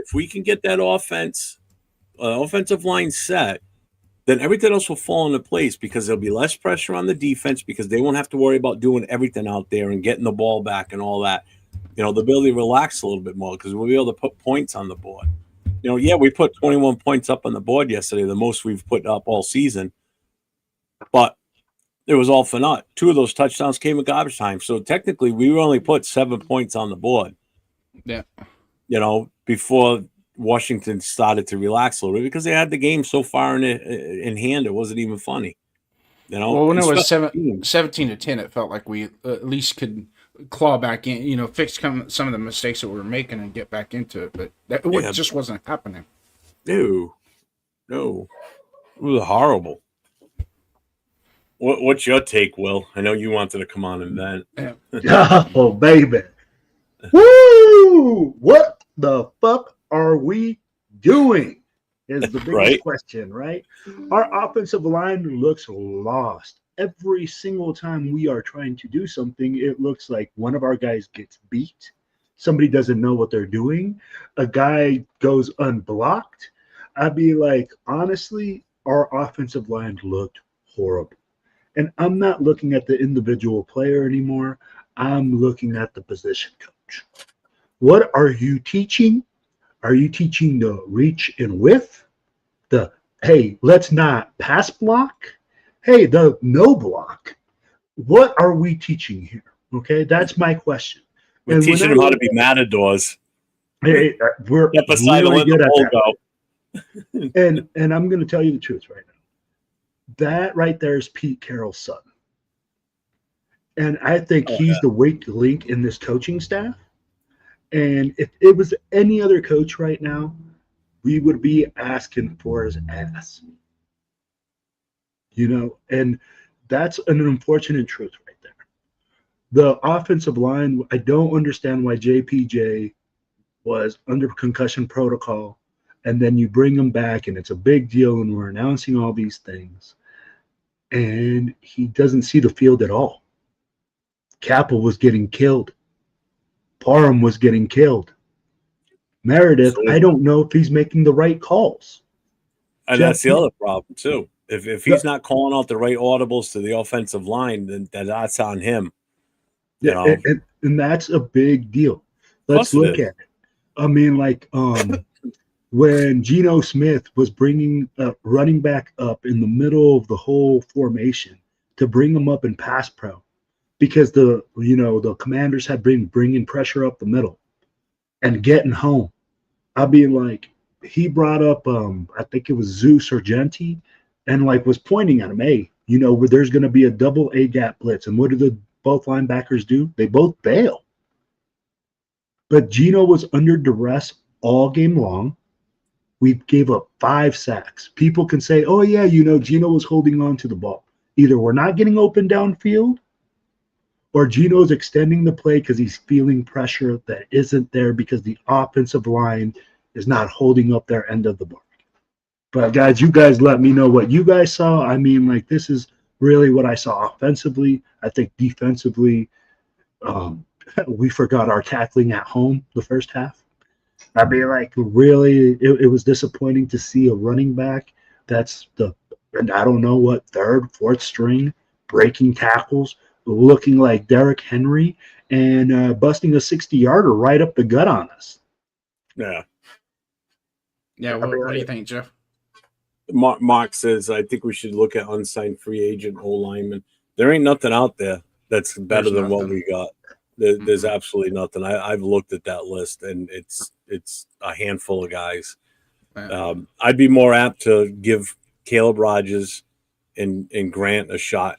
if we can get that offensive line set, then everything else will fall into place because there'll be less pressure on the defense because they won't have to worry about doing everything out there and getting the ball back and all that. They'll be able to relax a little bit more because we'll be able to put points on the board. We put 21 points up on the board yesterday, the most we've put up all season. But it was all for naught. 2 of those touchdowns came at garbage time. So technically, we only put 7 points on the board. Yeah. Before Washington started to relax a little bit because they had the game so far in hand, it wasn't even funny. Well, when it was 17-10, it felt like we at least could claw back in, fix some of the mistakes that we were making and get back into it. But that just wasn't happening. No. It was horrible. What's your take, Will? I know you wanted to come on and vent. Oh, baby. Woo! What the fuck are we doing? Is the biggest question, right? Our offensive line looks lost. Every single time we are trying to do something, it looks like one of our guys gets beat. Somebody doesn't know what they're doing. A guy goes unblocked. I'd be like, honestly, our offensive line looked horrible. And I'm not looking at the individual player anymore. I'm looking at the position coach. What are you teaching? Are you teaching the reach and width? The, hey, let's not pass block? Hey, the no block. What are we teaching here? Okay, that's my question. We're teaching them how to be matadors. Hey, we're really good at that. And I'm going to tell you the truth right now. That right there is Pete Carroll's son. And I think he's the weak link in this coaching staff. And if it was any other coach right now, we would be asking for his ass. And that's an unfortunate truth right there. The offensive line, I don't understand why JPJ was under concussion protocol, and then you bring him back, and it's a big deal, and we're announcing all these things, and he doesn't see the field at all. Capel was getting killed. Parham was getting killed. Meredith, I don't know if he's making the right calls. And that's the other problem, too. If he's not calling out the right audibles to the offensive line, then that's on him. And that's a big deal. Let's look at it. I mean, like when Geno Smith was bringing a running back up in the middle of the whole formation to bring him up in pass pro, because the Commanders had been bringing pressure up the middle and getting home. I'll be like, he brought up, I think it was Zeus or Genti, and was pointing at him, hey, where there's going to be a double A gap blitz. And what do both linebackers do? They both bail. But Geno was under duress all game long. We gave up 5 sacks. People can say, oh, yeah, Geno was holding on to the ball. Either we're not getting open downfield, or Geno's extending the play because he's feeling pressure that isn't there because the offensive line is not holding up their end of the bargain. But, guys, you guys let me know what you guys saw. I mean, this is really what I saw offensively. I think defensively, we forgot our tackling at home the first half. I'd be like, really, it was disappointing to see a running back that's and I don't know what, 3rd, 4th string, breaking tackles, looking like Derrick Henry, and busting a 60-yarder right up the gut on us. Yeah. Yeah, what do you think, Jeff? Mark says, I think we should look at unsigned free agent O-linemen. There ain't nothing out there that's better than what we got. There's absolutely nothing. I've looked at that list, and it's a handful of guys. I'd be more apt to give Caleb Rogers and Grant a shot.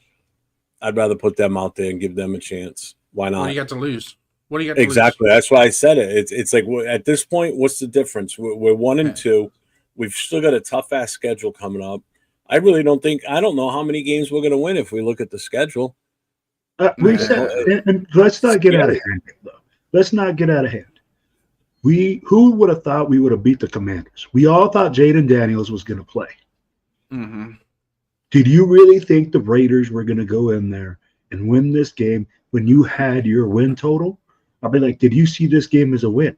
I'd rather put them out there and give them a chance. Why not? What do you got to lose? What do you got to lose? Exactly. That's why I said it. It's like at this point, what's the difference? We're 1-2. We've still got a tough-ass schedule coming up. I don't know how many games we're going to win if we look at the schedule. And let's not get out of hand, though. Let's not get out of hand. Who would have thought we would have beat the Commanders? We all thought Jaden Daniels was going to play. Mm-hmm. Did you really think the Raiders were going to go in there and win this game when you had your win total? I'll be like, did you see this game as a win?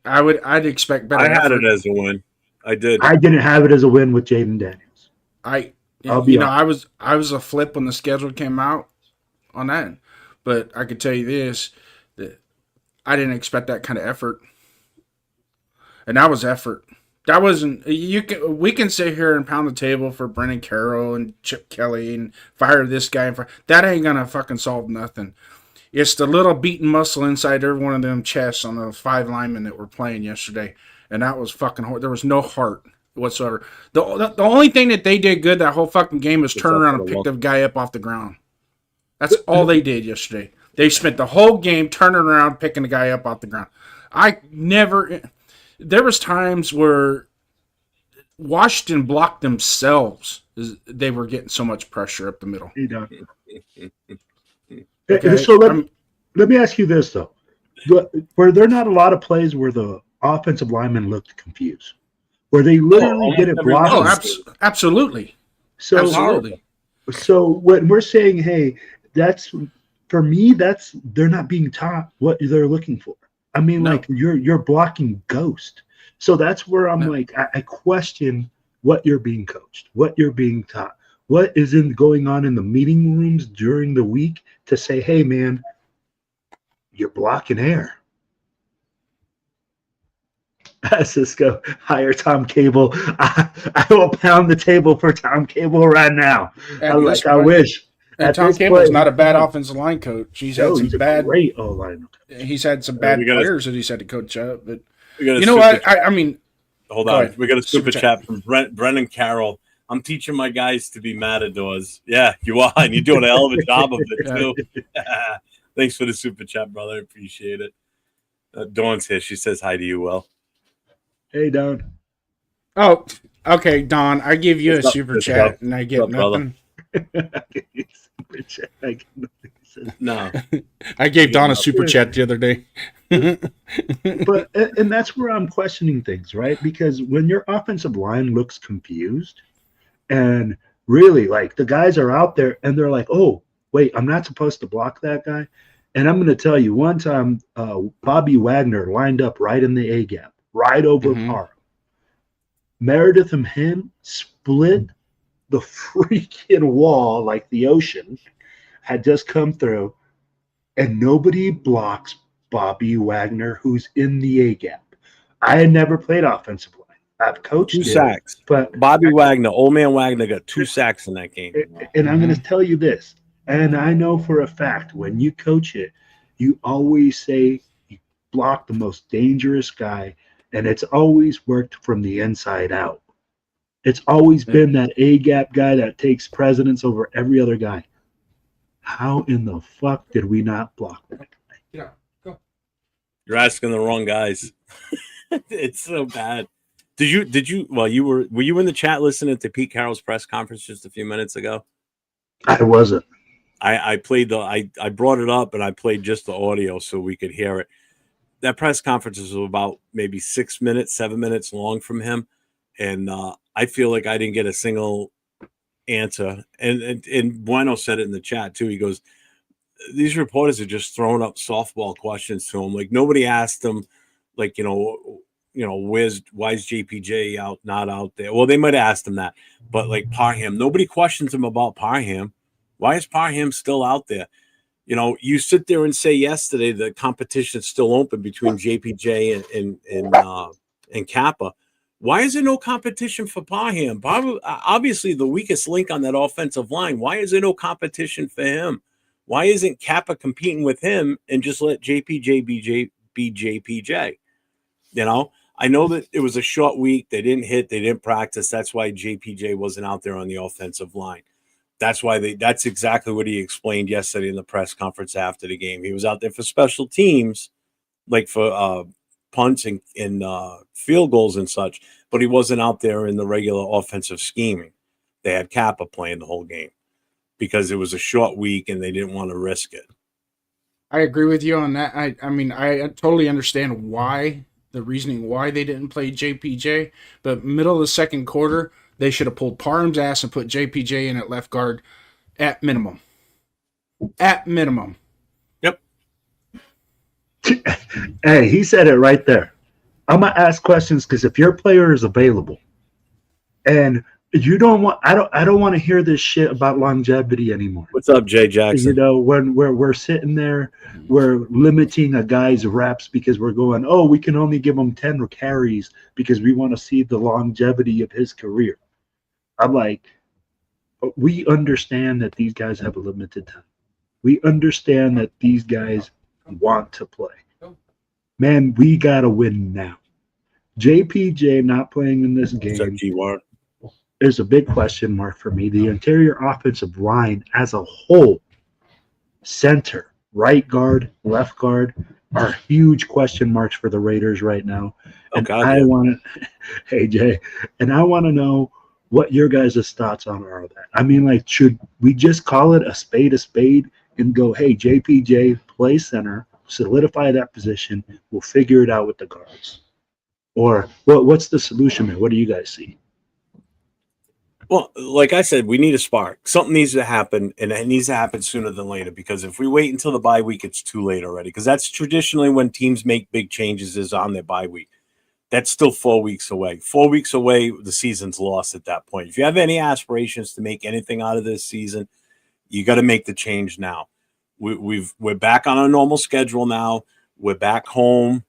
I'd expect better. I had effort. it as a win. I did. I didn't have it as a win with Jaden Daniels. I'll be honest. I was a flip when the schedule came out on that, but I could tell you this: that I didn't expect that kind of effort, and that was effort. That wasn't you. We can sit here and pound the table for Brennan Carroll and Chip Kelly and fire this guy. And that ain't gonna fucking solve nothing. It's the little beaten muscle inside every one of them chests on the 5 linemen that were playing yesterday, and that was fucking hard. There was no heart whatsoever. The only thing that they did good that whole fucking game was turn around and pick the guy up off the ground. That's all they did yesterday. They spent the whole game turning around, picking the guy up off the ground. There was times where Washington blocked themselves. They were getting so much pressure up the middle. Okay. So let me ask you this, though. Were there not a lot of plays where the offensive linemen looked confused? Where they literally didn't block? Oh, absolutely. Absolutely. So when we're saying, hey, for me, they're not being taught what they're looking for. I mean, like you're blocking ghost. So that's where I'm like, I question what you're being coached, what you're being taught, what is going on in the meeting rooms during the week to say, hey, man, you're blocking air. Cisco, hire Tom Cable. I will pound the table for Tom Cable right now. I wish. And Tom Cable's not a bad offensive line coach. He's had some bad. Great O-line. He's had some bad players that he's had to coach up. But you know what? I mean, hold on. We got a super chat from Brennan Carroll. I'm teaching my guys to be matadors. Yeah, you are, and you're doing a hell of a job of it too. Thanks for the super chat, brother. I appreciate it. Dawn's here. She says hi to you, Will. Hey, Dawn. Oh, okay, Dawn. I give you a super chat, and I get nothing. No, I gave Dawn a super chat the other day. But and that's where I'm questioning things, right? Because when your offensive line looks confused, and really like the guys are out there and they're like, oh, wait, I'm not supposed to block that guy. And I'm going to tell you, one time, Bobby Wagner lined up right in the A gap, right over Parham. Meredith and him split the freaking wall like the ocean had just come through, and nobody blocks Bobby Wagner, who's in the A gap. I had never played offensive line. I've coached 2 sacks, but Bobby Wagner, old man Wagner, got 2 sacks in that game. And I'm going to tell you this, and I know for a fact when you coach it, you always say you block the most dangerous guy, and it's always worked from the inside out. It's always been that A-gap guy that takes precedence over every other guy. How in the fuck did we not block that guy? Yeah, go. You're asking the wrong guys. It's so bad. Did you were you in the chat listening to Pete Carroll's press conference just a few minutes ago? I wasn't. I played I brought it up and I played just the audio so we could hear it. That press conference was about maybe 6 minutes, 7 minutes long from him. And I feel like I didn't get a single answer. And Bueno said it in the chat too. He goes, these reporters are just throwing up softball questions to him. Like nobody asked him, like, why is JPJ not out there? Well, they might have asked him that, but like Parham, nobody questions him about Parham. Why is Parham still out there? You sit there and say yesterday the competition's still open between JPJ and Kappa. Why is there no competition for Parham? Obviously, the weakest link on that offensive line. Why is there no competition for him? Why isn't Kappa competing with him and just let JPJ be JPJ? I know that it was a short week. They didn't hit. They didn't practice. That's why JPJ wasn't out there on the offensive line. That's exactly what he explained yesterday in the press conference after the game. He was out there for special teams, like for punts and field goals and such, but he wasn't out there in the regular offensive scheming. They had Kappa playing the whole game because it was a short week and they didn't want to risk it. I agree with you on that. I mean, I totally understand the reasoning why they didn't play JPJ, but middle of the second quarter, they should have pulled Parham's ass and put JPJ in at left guard at minimum. At minimum. Yep. Hey, he said it right there. I'm gonna ask questions because if your player is available, and you don't want, I don't want to hear this shit about longevity anymore. What's up, Jay Jackson? You know, when we're sitting there, we're limiting a guy's reps because we're going, oh, we can only give him 10 carries because we want to see the longevity of his career. I'm like, we understand that these guys have a limited time. We understand that these guys want to play. Man, we got to win now. JPJ not playing in this game is a big question mark for me. The interior offensive line as a whole, center, right guard, left guard, are huge question marks for the Raiders right now. And I want to, hey, Jay, and I want to know what your guys' thoughts on all of that. I mean, like, should we just call it a spade and go, hey, JPJ, play center, solidify that position, we'll figure it out with the guards? Or what's the solution there? What do you guys see? Well, like I said, we need a spark. Something needs to happen, and it needs to happen sooner than later, because if we wait until the bye week, it's too late already, because that's traditionally when teams make big changes is on their bye week. That's still 4 weeks away. 4 weeks away, the season's lost at that point. If you have any aspirations to make anything out of this season, you got to make the change now. We're back on a normal schedule now. We're back home.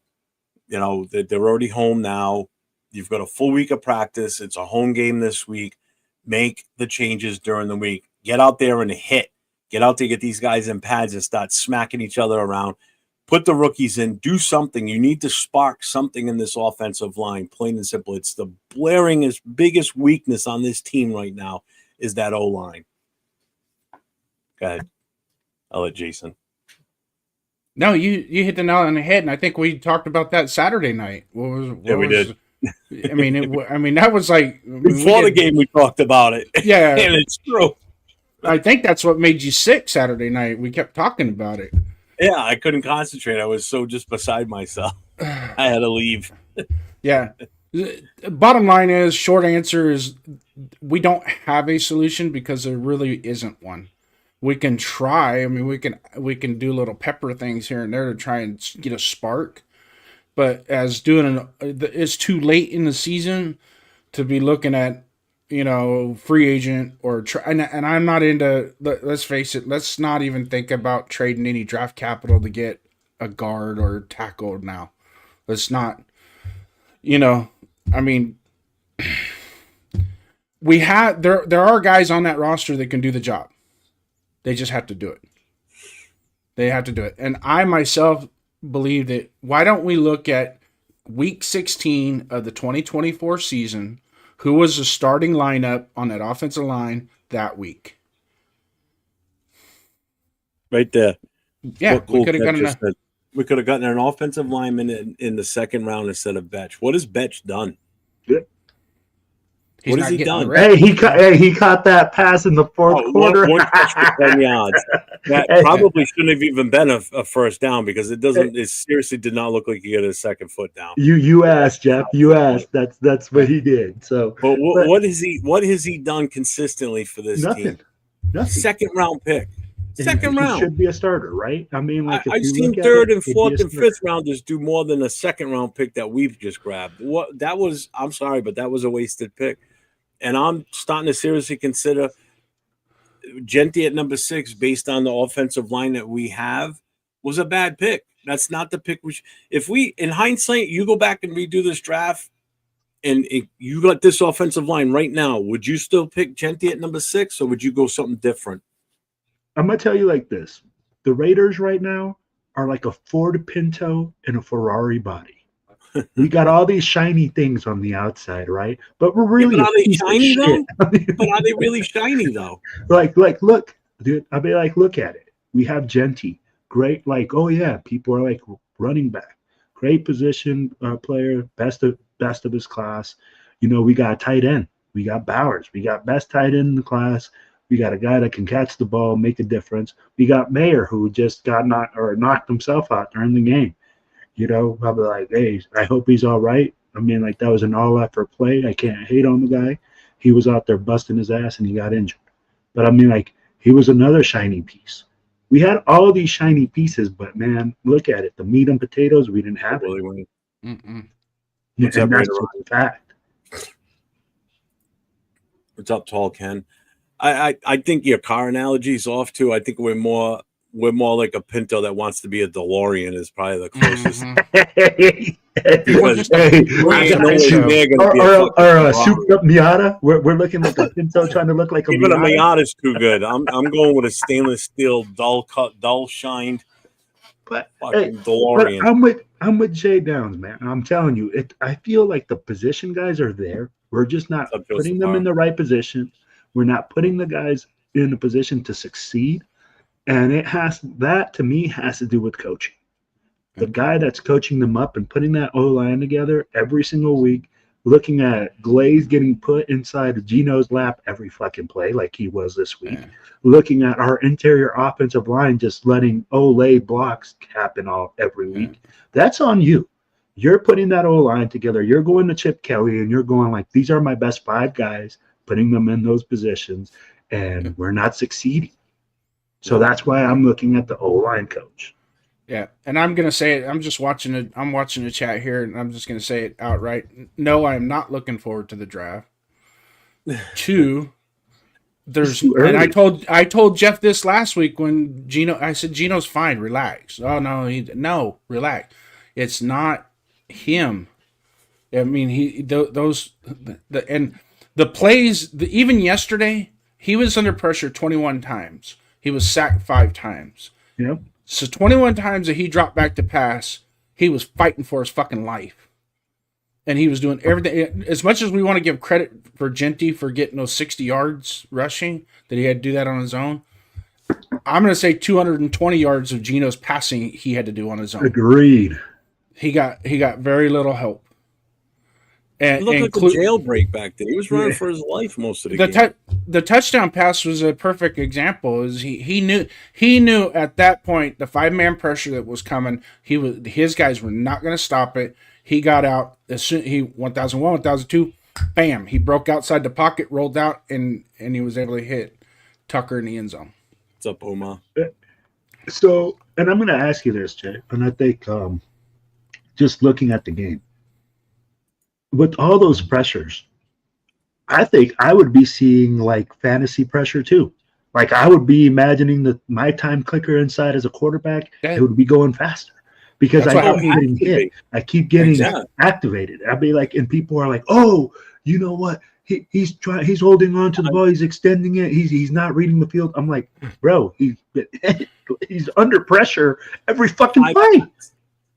You know, they're already home now. You've got a full week of practice. It's a home game this week. Make the changes during the week. Get out there and hit. Get out there, get these guys in pads and start smacking each other around. Put the rookies in. Do something. You need to spark something in this offensive line, plain and simple. It's the biggest weakness on this team right now is that O-line. Go ahead. I'll let Jason. No, you hit the nail on the head, and I think we talked about that Saturday night. We did. I mean, that was like before the game. We talked about it. Yeah, and it's true. I think that's what made you sick Saturday night. We kept talking about it. Yeah, I couldn't concentrate. I was so just beside myself. I had to leave. Yeah. Bottom line is, short answer is, we don't have a solution because there really isn't one. We can try. I mean, we can do little pepper things here and there to try and get a spark. But it's too late in the season to be looking at, free agent or and I'm not into. Let's face it. Let's not even think about trading any draft capital to get a guard or tackle now. Let's not. I mean, we have there are guys on that roster that can do the job. They just have to do it. They have to do it. And I myself believe that, why don't we look at week 16 of the 2024 season, who was the starting lineup on that offensive line that week? Right there. Yeah, we could have gotten an offensive lineman in the second round instead of Betch. What has Betch done? Good. What has he done? Hey, he caught that pass in the fourth quarter. One catch for 10 yards. That probably shouldn't have even been a first down, because it seriously did not look like he got his second foot down. You asked, Jeff. You asked. That's what he did. So, but what has he done consistently for this team? Nothing. Second round pick. Second round. He should be a starter, right? I mean, like, I've seen third and fourth and fifth rounders do more than a second round pick that we've just grabbed. I'm sorry, but that was a wasted pick. And I'm starting to seriously consider Genti at number 6, based on the offensive line that we have, was a bad pick. That's not the pick. If we, in hindsight, you go back and redo this draft, and you got this offensive line right now, would you still pick Genti at number 6, or would you go something different? I'm gonna tell you like this: the Raiders right now are like a Ford Pinto in a Ferrari body. We got all these shiny things on the outside, right? But we're really are they shiny though? But are they really shiny though? Like, look, dude. I mean, like, look at it. We have Genti, great. Like, oh yeah, people are like running back, great position player, best of his class. We got tight end. We got Bowers. We got best tight end in the class. We got a guy that can catch the ball, make a difference. We got Mayer, who just knocked himself out during the game. I'll be like, hey, I hope he's all right. I mean, like, that was an all-effort play. I can't hate on the guy. He was out there busting his ass, and he got injured. But, I mean, like, he was another shiny piece. We had all these shiny pieces, but, man, look at it. The meat and potatoes, we didn't have it. Mm-mm. What's and up, that's Raider? just a fact. What's up, Tall Ken? I think your car analogy is off too. I think we're more like a Pinto that wants to be a DeLorean is probably the closest. Because Hey, ain't nowhere near gonna be a or fucking a souped up Miata. We're looking like a Pinto trying to look like a Even a Miata. Miata's too good. I'm going with a stainless steel, dull cut, dull shined But fucking hey, DeLorean. but I'm with Jay Downs, man. I'm telling you, I feel like the position guys are there. We're just not What's up, putting Joseph them in Parr? the right position. We're not putting the guys in a position to succeed. And that to me has to do with coaching. The guy that's coaching them up and putting that O line together every single week, looking at Glaze getting put inside of Geno's lap every fucking play like he was this week, looking at our interior offensive line just letting Olay blocks happen every week. That's on you. You're putting that O line together. You're going to Chip Kelly and you're going like, these are my best 5 guys, putting them in those positions, and we're not succeeding. So that's why I'm looking at the O-line coach. Yeah, and I'm gonna say it. I'm watching the chat here, and I'm just gonna say it outright. No, I am not looking forward to the draft. 2, and I told Jeff this last week when I said Geno's fine, relax. Oh no, relax. It's not him. I mean, the plays. Even yesterday, he was under pressure 21 times. He was sacked 5 times. Yep. So 21 times that he dropped back to pass, he was fighting for his fucking life. And he was doing everything. As much as we want to give credit for Genty for getting those 60 yards rushing, that he had to do that on his own, I'm going to say 220 yards of Geno's passing he had to do on his own. Agreed. He got very little help. And, he looked like a jailbreak back then. He was running for his life most of the game. The touchdown pass was a perfect example. He knew at that point the 5-man pressure that was coming. His guys were not going to stop it. He got out as soon 1001, 1002, bam! He broke outside the pocket, rolled out, and he was able to hit Tucker in the end zone. What's up, Omar? So, and I'm going to ask you this, Jay, and I think just looking at the game. With all those pressures, I think I would be seeing like fantasy pressure too. Like I would be imagining that my time clicker inside as a quarterback, it would be going faster because I keep getting hit. I keep getting activated. I'd be like, and people are like, "Oh, you know what? He's holding on to the ball. He's extending it. He's not reading the field." I'm like, bro, he's under pressure every fucking play.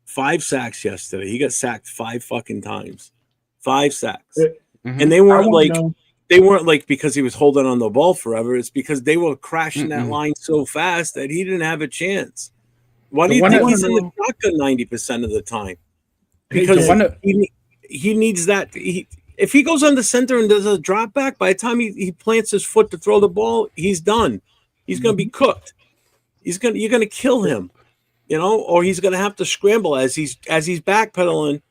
5 sacks yesterday. He got sacked 5 fucking times. 5 sacks. And they weren't like because he was holding on the ball forever. It's because they were crashing that line so fast that he didn't have a chance. Why do you think he's in the shotgun 90% of the time? Because he needs that. If he goes on the center and does a drop back, by the time he plants his foot to throw the ball, he's done. He's going to be cooked. You're going to kill him, or he's going to have to scramble as he's backpedaling.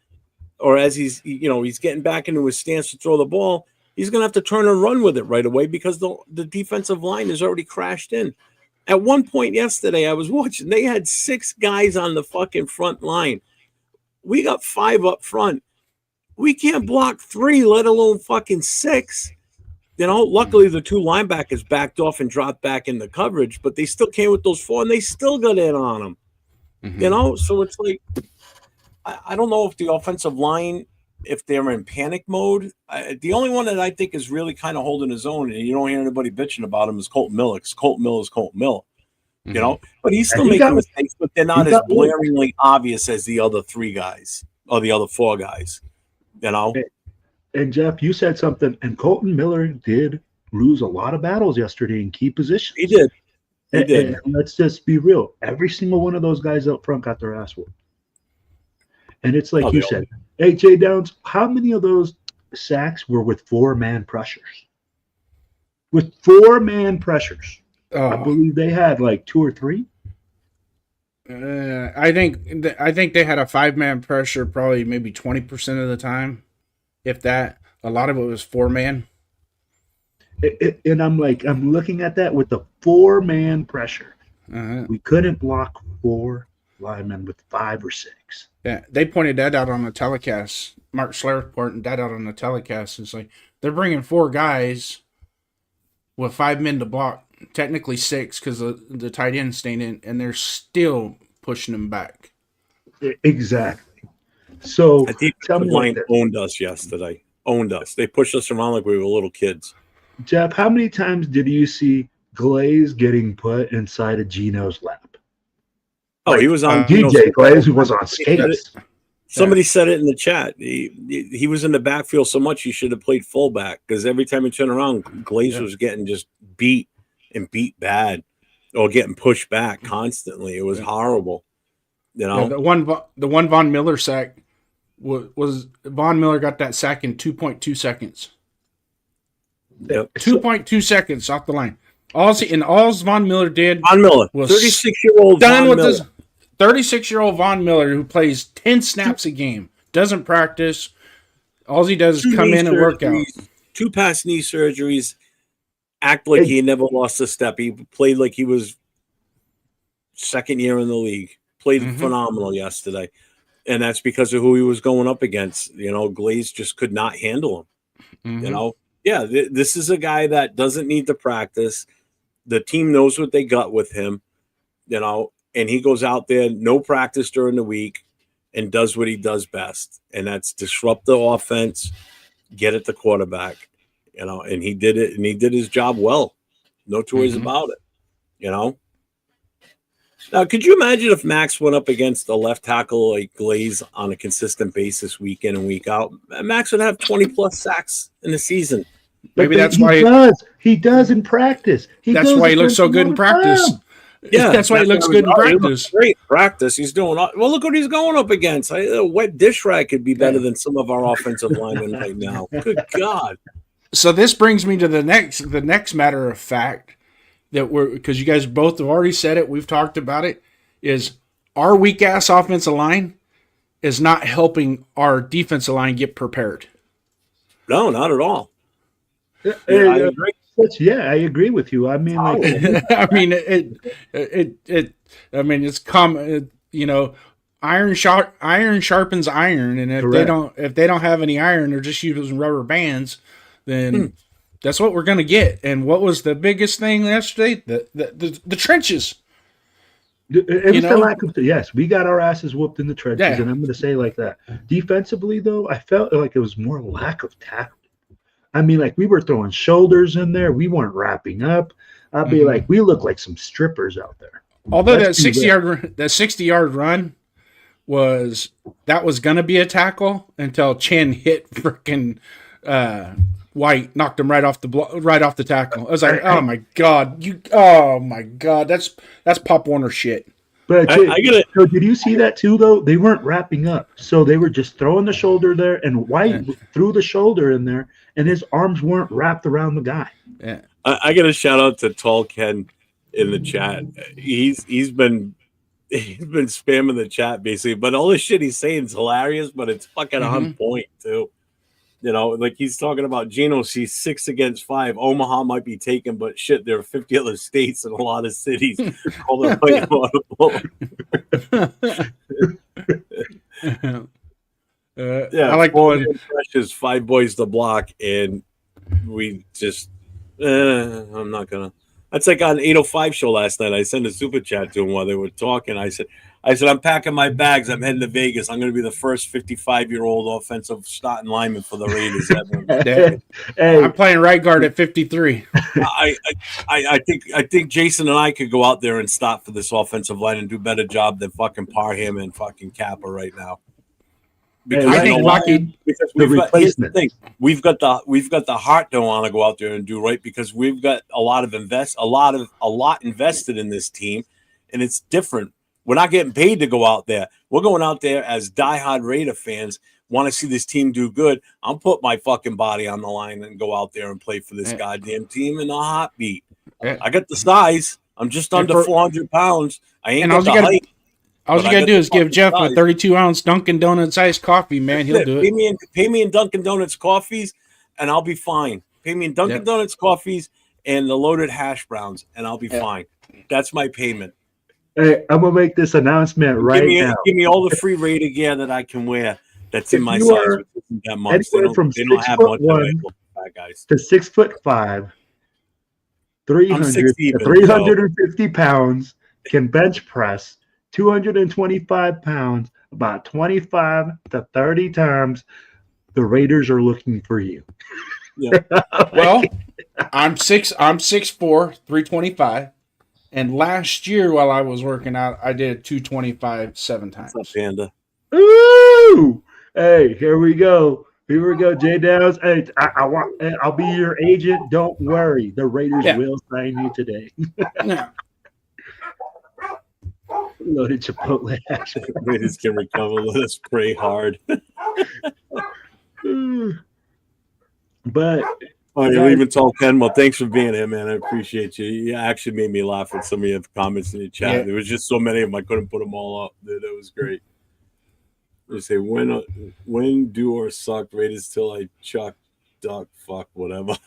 Or as he's getting back into his stance to throw the ball, he's going to have to turn and run with it right away because the defensive line is already crashed in. At one point yesterday, I was watching, they had 6 guys on the fucking front line. We got 5 up front. We can't block 3, let alone fucking 6. Luckily the 2 linebackers backed off and dropped back in the coverage, but they still came with those 4 and they still got in on them. So it's like, I don't know if the offensive line, if they're in panic mode. The only one that I think is really kind of holding his own, and you don't hear anybody bitching about him, is Colton Miller. Because Colton Miller is Colton Miller, but he's still making mistakes, but they're not as blaringly obvious as the other 3 guys or the other 4 guys. And Jeff, you said something, and Colton Miller did lose a lot of battles yesterday in key positions. He did. And let's just be real. Every single one of those guys up front got their ass whooped. And it's like you said, hey, Jay Downs, how many of those sacks were with 4-man pressures? With 4-man pressures. I believe they had like 2 or 3. I think they had a 5-man pressure probably maybe 20% of the time, if that. A lot of it was 4-man. And I'm looking at that with the 4-man pressure. We couldn't block 4 linemen with 5 or 6. Yeah, they pointed that out on the telecast. Mark Schlereth pointed that out on the telecast. It's like they're bringing 4 guys with 5 men to block, technically 6 because the tight end staying in, and they're still pushing them back. Exactly. So I think the line owned us yesterday. Owned us. They pushed us around like we were little kids. Jeff, how many times did you see Glaze getting put inside of Gino's lap? Oh, he was on DJ Glaze, who was on skates. Somebody said it in the chat. He was in the backfield so much he should have played fullback because every time he turned around, Glaze was getting just beat and beat bad or getting pushed back constantly. It was horrible. You know, the one Von Miller sack was Von Miller got that sack in 2.2 seconds. Yep. 2.2 seconds off the line. All Von Miller did was 36-year-old done with this 36-year-old Von Miller who plays 10 snaps a game, doesn't practice. All he does is come in and work out. 2 past knee surgeries, act like he never lost a step. He played like he was second year in the league. Played phenomenal yesterday. And that's because of who he was going up against. You know, Glaze just could not handle him. You know? Yeah, this is a guy that doesn't need to practice. The team knows what they got with him, you know, and he goes out there, no practice during the week, and does what he does best. And that's disrupt the offense, get at the quarterback, you know, and he did it, and he did his job well. No two ways about it, you know. Now, could you imagine if Max went up against a left tackle like Glaze on a consistent basis week in and week out? Max would have 20-plus sacks in the season. Maybe that's why he does in practice. That's why he looks so good in practice. Yeah, that's why he looks good in practice. Great practice. He's doing well. Look what he's going up against. A wet dish rag could be better than some of our offensive linemen right now. Good God. So this brings me to the next matter of fact. Because you guys both have already said it, we've talked about it, is our weak ass offensive line is not helping our defensive line get prepared. No, not at all. I agree with you. I mean, like, it's common. You know, iron sharpens iron, and if they don't have any iron, they're just using rubber bands. Then. That's what we're going to get. And what was the biggest thing yesterday? The trenches. It was the lack of yes, we got our asses whooped in the trenches, and I'm going to say like that. Defensively, though, I felt like it was more lack of tackling. I mean, like we were throwing shoulders in there. We weren't wrapping up. I'd be like, we look like some strippers out there. Although that 60-yard run was going to be a tackle until Chen hit freaking White, knocked him right off the tackle. I was like, oh my god, that's Pop Warner shit. But I get it. So did you see that too? Though they weren't wrapping up, so they were just throwing the shoulder there, and White threw the shoulder in there, and his arms weren't wrapped around the guy. Yeah, I got a shout out to Tall Ken in the chat. He's been spamming the chat basically, but all the shit he's saying is hilarious, but it's fucking on point too. You know, like he's talking about Geno sees 6 against 5. Omaha might be taken, but shit, there are 50 other states and a lot of cities. All the I like one. Precious 5 boys to block, and we just. I'm not gonna. That's like on 805 show last night. I sent a super chat to him while they were talking. I said, I'm packing my bags. I'm heading to Vegas. I'm going to be the first 55-year-old offensive starting lineman for the Raiders ever. Hey. I'm playing right guard at 53. I think Jason and I could go out there and stop for this offensive line and do a better job than fucking Parham and fucking Kappa right now. Because I think we've got the heart to want to go out there and do right because we've got a lot invested in this team, and it's different. We're not getting paid to go out there. We're going out there as diehard Raider fans, want to see this team do good. I'll put my fucking body on the line and go out there and play for this goddamn team in a heartbeat. I got the size. I'm just under 400 pounds. I ain't got the height. All you gotta do is give Jeff a 32-ounce Dunkin' Donuts iced coffee, man. He'll do it. Pay me in Dunkin' Donuts coffees, and I'll be fine. Pay me in Dunkin' Donuts coffees and the loaded hash browns, and I'll be fine. That's my payment. Hey, I'm gonna make this announcement right now. Give me all the free Raider gear that I can wear. That's in my If you size, are which isn't that much. anywhere from They don't have 6'1" much available for that, guys. to 6'5", I'm 300 even, to 350 pounds, can bench press 225 pounds about 25 to 30 times. The Raiders are looking for you. Yeah. Well, I'm 6'4", 325. And last year while I was working out, I did 225 7 times. What's up, Panda? Ooh! Hey, here we go. Here we go, Jay Downs. Hey, I'll be your agent. Don't worry. The Raiders will sign you today. Yeah. Loaded Chipotle. Raiders can recover. Let us pray hard. But oh, you're leaving Tall Ken. Well, thanks for being here, man. I appreciate you. You actually made me laugh with some of your comments in the chat. Yeah. There was just so many of them, I couldn't put them all up. That was great. They say, when do or suck Raiders till I chuck, duck, fuck, whatever.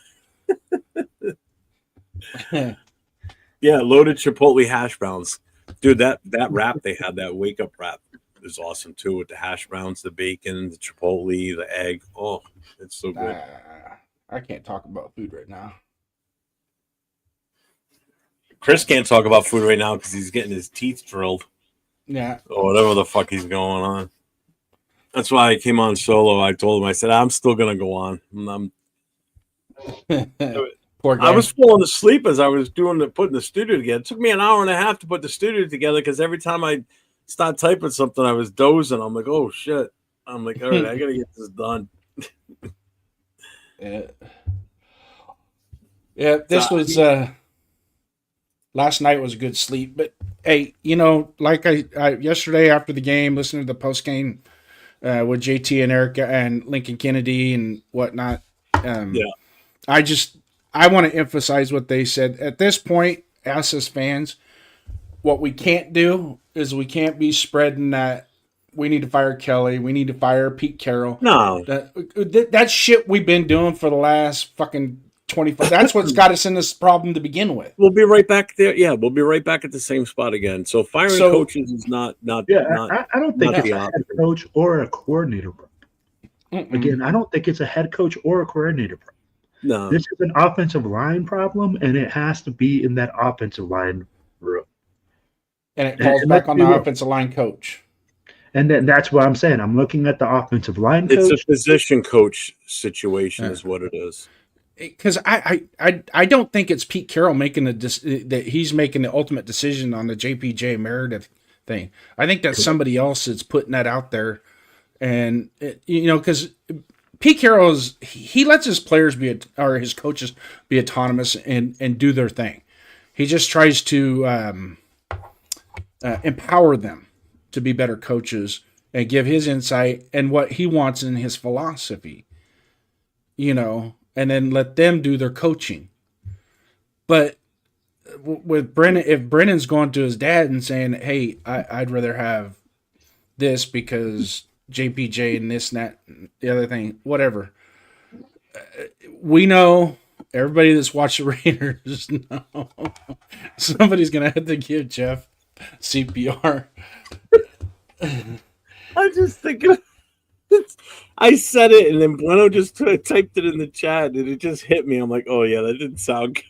Yeah, loaded Chipotle hash browns. Dude, that wrap they had, that wake up wrap, is awesome too, with the hash browns, the bacon, the Chipotle, the egg. Oh, it's so good. I can't talk about food right now. Chris can't talk about food right now because he's getting his teeth drilled. Yeah. Or whatever the fuck he's going on. That's why I came on solo. I told him, I said, I'm still going to go on. Poor guy. I was falling asleep as I was putting the studio together. It took me an hour and a half to put the studio together because every time I start typing something, I was dozing. I'm like, oh, shit. I'm like, all right, I got to get this done. Yeah, this was last night was a good sleep. But hey, like I yesterday after the game, listening to the post game with JT and Erica and Lincoln Kennedy and whatnot. I want to emphasize what they said. At this point, us as fans, what we can't do is we can't be spreading that we need to fire Kelly, we need to fire Pete Carroll. No. That shit we've been doing for the last fucking 25. That's what's got us in this problem to begin with. We'll be right back there. Yeah, we'll be right back at the same spot again. So firing coaches is not. I don't think it's a head coach or a coordinator problem. Again, I don't think it's a head coach or a coordinator problem. No, this is an offensive line problem, and it has to be in that offensive line room. And it falls back on the offensive line coach. And then that's what I'm saying. I'm looking at the offensive line coach. It's a position coach situation, is what it is. Because I don't think it's Pete Carroll making that he's making the ultimate decision on the JPJ Meredith thing. I think that's somebody else that's putting that out there, and because Pete Carroll he lets his players or his coaches be autonomous and do their thing. He just tries to empower them to be better coaches and give his insight and what he wants in his philosophy. And then let them do their coaching. But with Brennan, if Brennan's going to his dad and saying, hey, I'd rather have this because JPJ and this and that, and the other thing, whatever. We know, everybody that's watched the Raiders know, somebody's going to have to give Jeff CPR. I'm just thinking... I said it, and then Bueno just typed it in the chat, and it just hit me. I'm like, oh, yeah, that didn't sound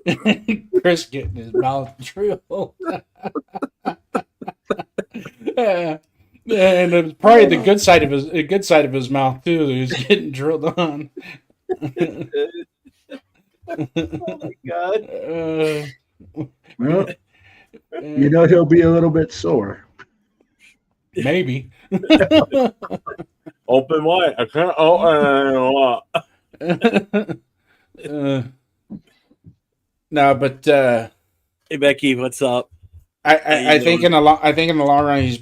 good. Chris getting his mouth drilled. And it's probably the good side of his mouth, too, that he's getting drilled on. Oh, my God. Well, he'll be a little bit sore. Maybe. Open wide. I can't open No, but hey Becky, what's up? I think in the long run he's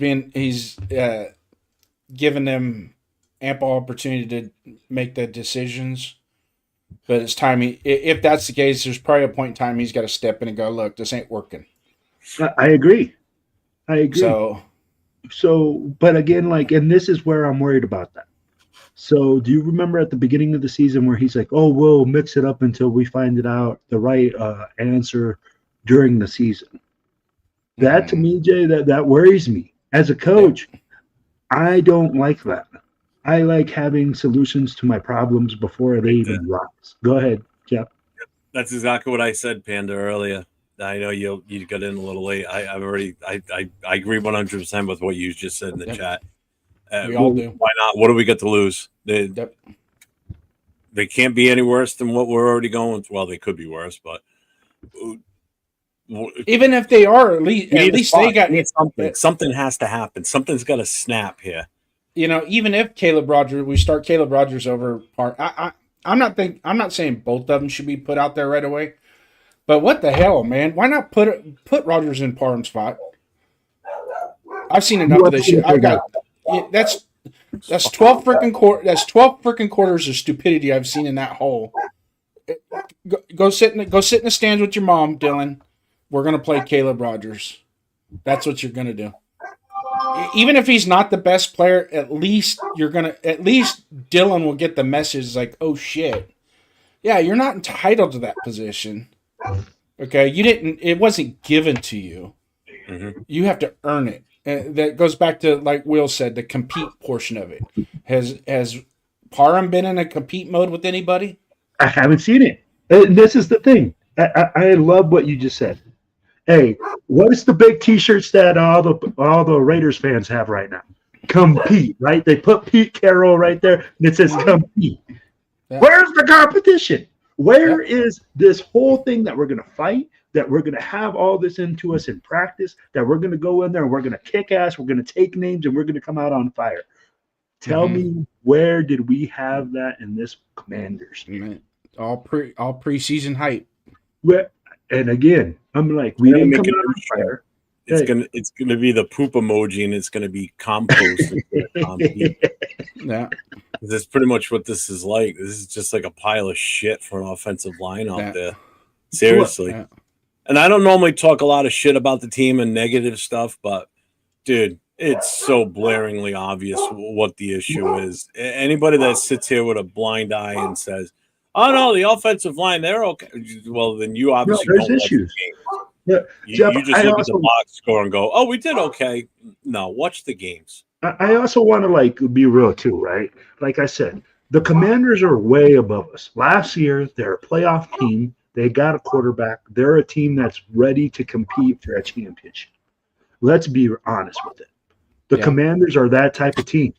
given them ample opportunity to make the decisions. But it's time if that's the case, there's probably a point in time he's got to step in and go, look, this ain't working. I agree. So, but again, and this is where I'm worried about that. So, do you remember at the beginning of the season where he's like, "Oh, we'll mix it up until we find it out the right answer during the season." That to me, Jay, that worries me. As a coach, I don't like that. I like having solutions to my problems before they even rise. Go ahead, Jeff. That's exactly what I said, Panda, earlier. I know you got in a little late. I agree 100% with what you just said in the chat. We all do. Why not? What do we got to lose? They can't be any worse than what we're already going through. Well, they could be worse, but even if they are, at least they got something. Something has to happen. Something's got to snap here. You know, even if we start Caleb Rogers over Parham. I'm not saying both of them should be put out there right away, but what the hell, man? Why not put Rogers in Parham's spot? I've seen enough of this shit. That's 12 freaking quarters of stupidity I've seen in that hole. Go sit in the stands with your mom, Dylan. We're gonna play Caleb Rogers. That's what you're gonna do. Even if he's not the best player, at least Dylan will get the message like, oh shit. Yeah, you're not entitled to that position. Okay, it wasn't given to you. Mm-hmm. You have to earn it. And that goes back to, like Will said, the compete portion of it. Has Parham been in a compete mode with anybody? I haven't seen it. This is the thing. I love what you just said. Hey, what is the big T-shirts that all the Raiders fans have right now? Compete, right? They put Pete Carroll right there, and it says compete. Yeah. Where's the competition? Where is this whole thing that we're going to fight, that we're going to have all this into us in practice, that we're going to go in there and we're going to kick ass, we're going to take names, and we're going to come out on fire? Tell me, where did we have that in this Commanders? All preseason hype. And again, I'm like, we didn't come out on fire. It's gonna be the poop emoji, and it's gonna be compost. Yeah, that's pretty much what this is like. This is just like a pile of shit for an offensive line out there. Seriously. Yeah. And I don't normally talk a lot of shit about the team and negative stuff, but dude, it's so blaringly obvious what the issue is. Anybody that sits here with a blind eye and says, "Oh no, the offensive line, they're okay." Well, then you obviously don't watch the game. Yeah, you just look at the box score and go, "Oh, we did okay." No, watch the games. I also want to be real too, right? Like I said, the Commanders are way above us. Last year, they're a playoff team. They got a quarterback. They're a team that's ready to compete for a championship. Let's be honest with it. The Commanders are that type of team.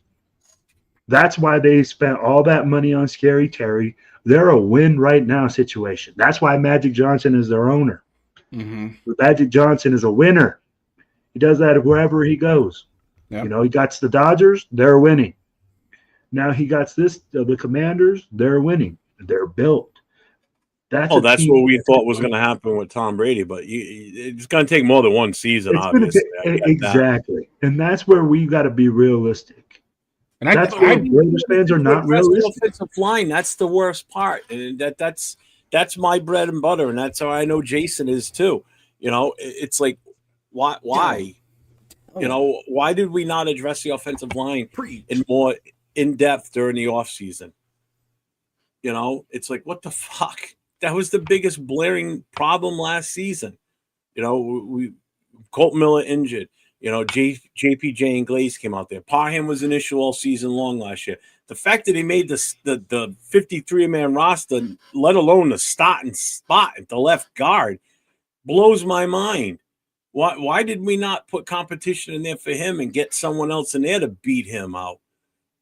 That's why they spent all that money on Scary Terry. They're a win right now situation. That's why Magic Johnson is their owner. Mm-hmm. Magic Johnson is a winner. He does that wherever he goes. Yep. You know, he got the Dodgers, they're winning. Now he got the Commanders, they're winning. They're built. That's what we thought was going to happen with Tom Brady, but it's going to take more than one season, obviously. Exactly. And that's where we got to be realistic. And that's why Raiders fans are not realistic. Offensive line, that's the worst part. And that's my bread and butter, and that's how I know Jason is too. You know, it's like, why? You know, why did we not address the offensive line in more in depth during the offseason? You know, it's like, what the fuck? That was the biggest blaring problem last season. You know, Colt Miller injured. You know, JPJ and Glaze came out there. Parham was an issue all season long last year. The fact that he made the 53-man roster, let alone the starting spot at the left guard, blows my mind. Why did we not put competition in there for him and get someone else in there to beat him out?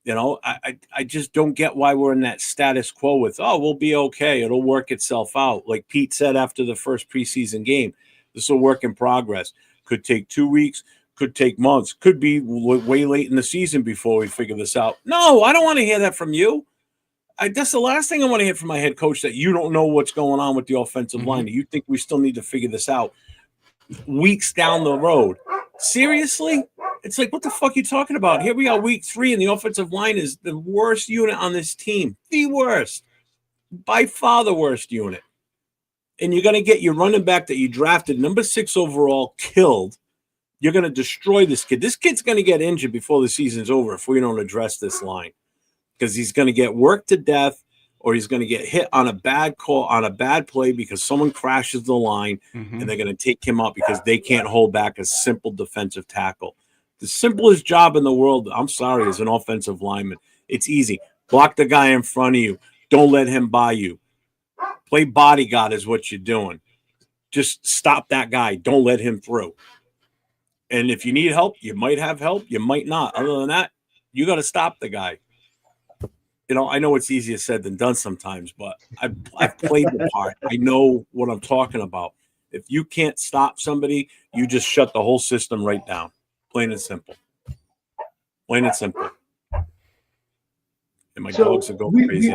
You know, I just don't get why we're in that status quo with, we'll be okay. It'll work itself out. Like Pete said after the first preseason game, this will work in progress. Could take 2 weeks, could take months, could be way late in the season before we figure this out. No, I don't want to hear that from you. That's the last thing I want to hear from my head coach, that you don't know what's going on with the offensive line. You think we still need to figure this out weeks down the road. Seriously? It's like, what the fuck are you talking about? Here we are, week 3, and the offensive line is the worst unit on this team. The worst. By far the worst unit. And you're going to get your running back that you drafted, number 6 overall, killed. You're going to destroy this kid. This kid's going to get injured before the season's over if we don't address this line. Because he's going to get worked to death or he's going to get hit on a bad call, on a bad play because someone crashes the line, Mm-hmm. and they're going to take him out because they can't hold back a simple defensive tackle. The simplest job in the world, I'm sorry, as an offensive lineman. It's easy. Block the guy in front of you. Don't let him by you. Play bodyguard is what you're doing. Just stop that guy. Don't let him through. And if you need help, you might have help. You might not. Other than that, you got to stop the guy. You know, I know it's easier said than done sometimes, but I've played the part. I know what I'm talking about. If you can't stop somebody, you just shut the whole system right down. Plain and simple. Plain and simple. And my dogs are going crazy.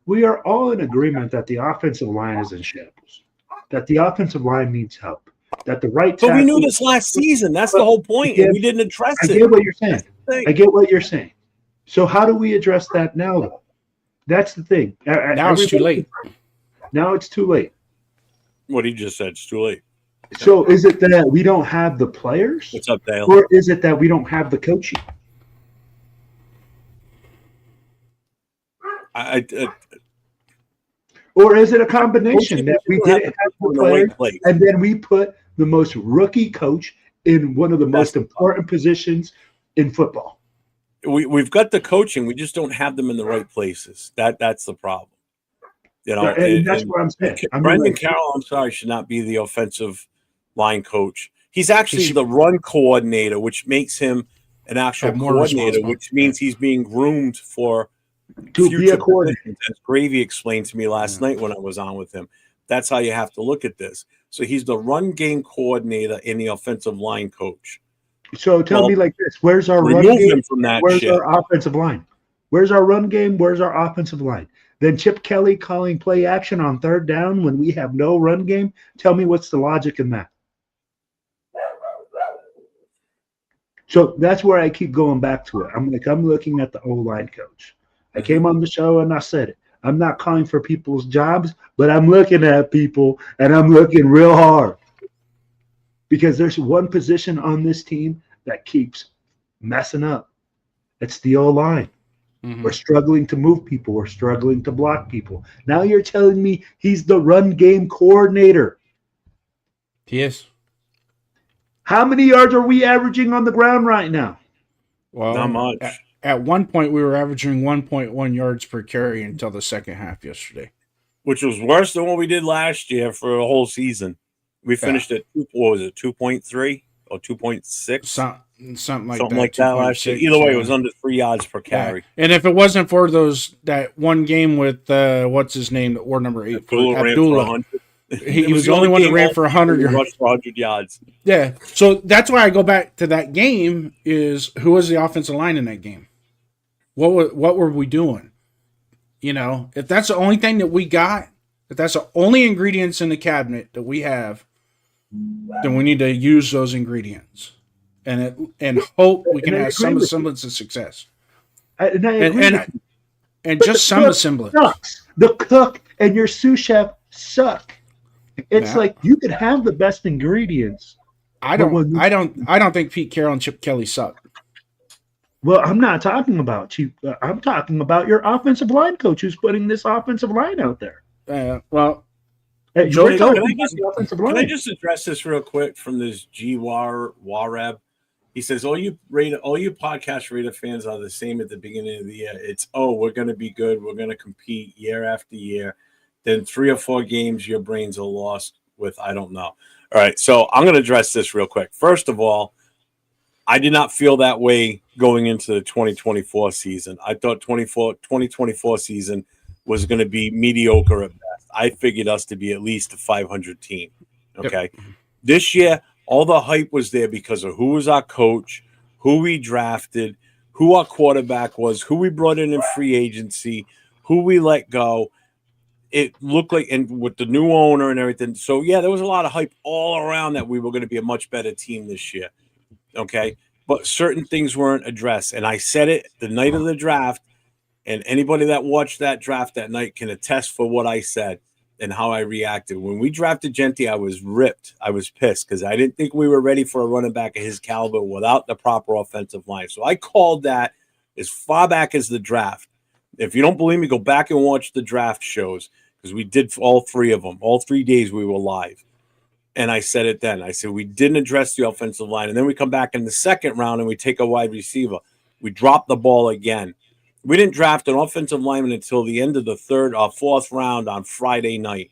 We are all in agreement that the offensive line is in shambles, that the offensive line needs help, that the right tackle. But we knew this last season. That's the whole point, and we didn't address it. I get what you're saying. I get what you're saying. So how do we address that now, though? That's the thing. Now it's too late. Now it's too late. What he just said, it's too late. So is it that we don't have the players? What's up, Dale? Or is it that we don't have the coaching? Or is it a combination that we didn't have the players and then we put the most rookie coach in one of the most important positions in football? We've got the coaching. We just don't have them in the right places. That's the problem. You know, and that's what I'm saying. Brendan Carroll, I'm sorry, should not be the offensive line coach. He's actually the run coordinator, which makes him an actual coordinator, which means he's being groomed for future positions, as Gravy explained to me last night when I was on with him. That's how you have to look at this. So he's the run game coordinator and the offensive line coach. So tell me like this: where's our run game? Where's our offensive line? Where's our run game? Where's our offensive line? Then Chip Kelly calling play action on third down when we have no run game. Tell me what's the logic in that? So that's where I keep going back to it. I'm looking at the O-line coach. I came on the show and I said it. I'm not calling for people's jobs, but I'm looking at people and I'm looking real hard. Because there's one position on this team that keeps messing up. It's the O-line. Mm-hmm. We're struggling to move people. We're struggling to block people. Now you're telling me he's the run game coordinator. He is. How many yards are we averaging on the ground right now? Well, not much. At one point, we were averaging 1.1 yards per carry until the second half yesterday. Which was worse than what we did last year for a whole season. We finished at 2.3 or 2.6? Something like that last year. Either way, it was under 3 yards per carry. Yeah. And if it wasn't for that one game with what's his name, or number 8, Abdullah, he was the only one that ran for 100 yards. Rushed for 100 yards. Yeah. So that's why I go back to that game. Is who was the offensive line in that game? What were we doing? You know, if that's the only thing that we got, if that's the only ingredients in the cabinet that we have, then we need to use those ingredients and hope we can have some semblance of success. And just some semblance. The cook and your sous chef suck. It's like you could have the best ingredients. I don't think Pete Carroll and Chip Kelly suck. Well, I'm not talking about you. I'm talking about your offensive line coach who's putting this offensive line out there. Can I just address this real quick from this G Wareb? He says, all you podcast Raider fans are the same at the beginning of the year. It's, we're going to be good. We're going to compete year after year. Then 3 or 4 games, your brains are lost with, I don't know. All right, so I'm going to address this real quick. First of all, I did not feel that way going into the 2024 season. I thought 2024 season was going to be mediocre at best. I figured us to be at least a 500 team. Okay. Yep. This year, all the hype was there because of who was our coach, who we drafted, who our quarterback was, who we brought in free agency, who we let go. It looked like, and with the new owner and everything. So, yeah, there was a lot of hype all around that we were going to be a much better team this year. Okay. But certain things weren't addressed. And I said it the night of the draft. And anybody that watched that draft that night can attest for what I said and how I reacted. When we drafted Genty, I was ripped. I was pissed because I didn't think we were ready for a running back of his caliber without the proper offensive line. So I called that as far back as the draft. If you don't believe me, go back and watch the draft shows because we did all 3 of them. All 3 days we were live. And I said it then. I said we didn't address the offensive line. And then we come back in the second round and we take a wide receiver. We drop the ball again. We didn't draft an offensive lineman until the end of the 3rd or 4th round on Friday night.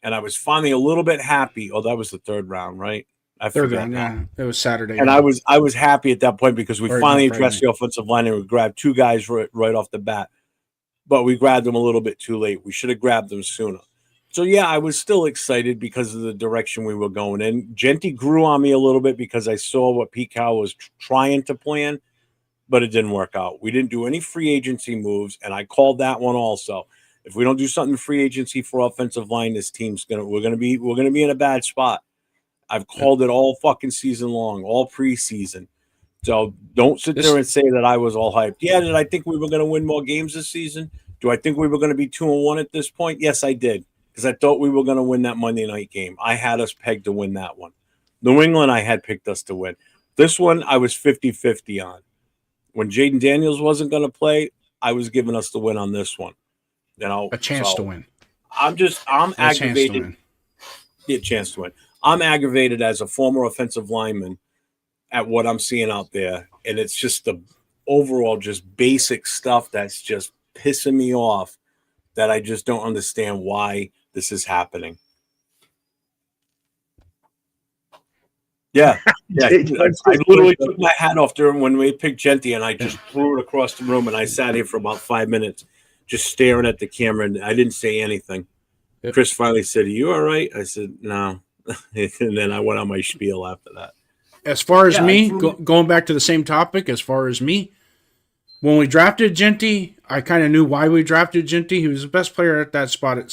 And I was finally a little bit happy. Oh, that was the 3rd round, right? I forgot. Yeah, it was Saturday. And I was happy at that point because we finally addressed the offensive line and we grabbed 2 guys right off the bat. But we grabbed them a little bit too late. We should have grabbed them sooner. So, yeah, I was still excited because of the direction we were going in. Genty grew on me a little bit because I saw what Pete Carroll was trying to plan, but it didn't work out. We didn't do any free agency moves, and I called that one also. If we don't do something free agency for offensive line, this team's we're gonna be in a bad spot. I've called it all fucking season long, all preseason. So don't sit there and say that I was all hyped. Yeah, did I think we were going to win more games this season? Do I think we were going to be 2-1 at this point? Yes, I did, because I thought we were going to win that Monday night game. I had us pegged to win that one. New England, I had picked us to win. This one, I was 50-50 on. When Jaden Daniels wasn't going to play, I was giving us the win on this one. A chance to win. I'm aggravated. A chance to win. I'm aggravated as a former offensive lineman at what I'm seeing out there. And it's just the overall just basic stuff that's just pissing me off that I just don't understand why this is happening. Yeah. I literally took my hat off during when we picked Genty and I just threw it across the room and I sat here for about 5 minutes just staring at the camera and I didn't say anything. Yep. Chris finally said, "Are you all right?" I said, "No." And then I went on my spiel after that. As far as me, going back to the same topic, as far as me, when we drafted Genty, I kind of knew why we drafted Genty. He was the best player at that spot at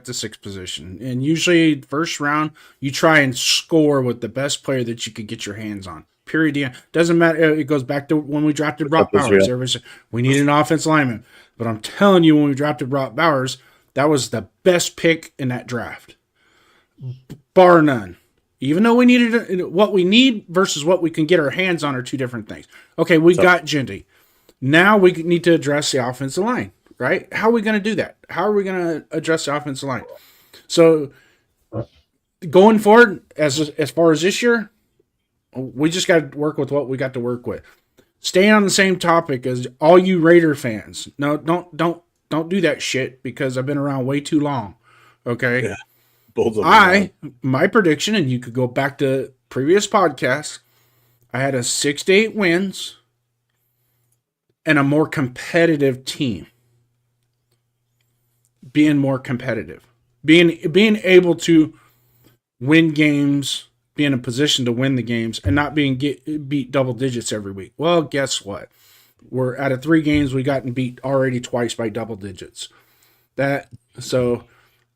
the 6th position. And usually, first round, you try and score with the best player that you could get your hands on. Period. Doesn't matter. It goes back to when we drafted Brock Bowers. We needed an offensive lineman. But I'm telling you, when we drafted Brock Bowers, that was the best pick in that draft. Bar none. Even though we needed what we need versus what we can get our hands on are 2 different things. Okay, we got Genty. Now we need to address the offensive line, right? How are we going to do that? How are we going to address the offensive line? So going forward, as far as this year, we just got to work with what we got to work with. Staying on the same topic as all you Raider fans. No, don't do that shit because I've been around way too long. Okay. Yeah. Both of them. My prediction, and you could go back to previous podcasts, I had a 6 to 8 wins and a more competitive team. Being more competitive. Being able to win games, be in a position to win the games, and not beat double digits every week. Well, guess what? We're out of 3 games, we gotten beat already twice by double digits. So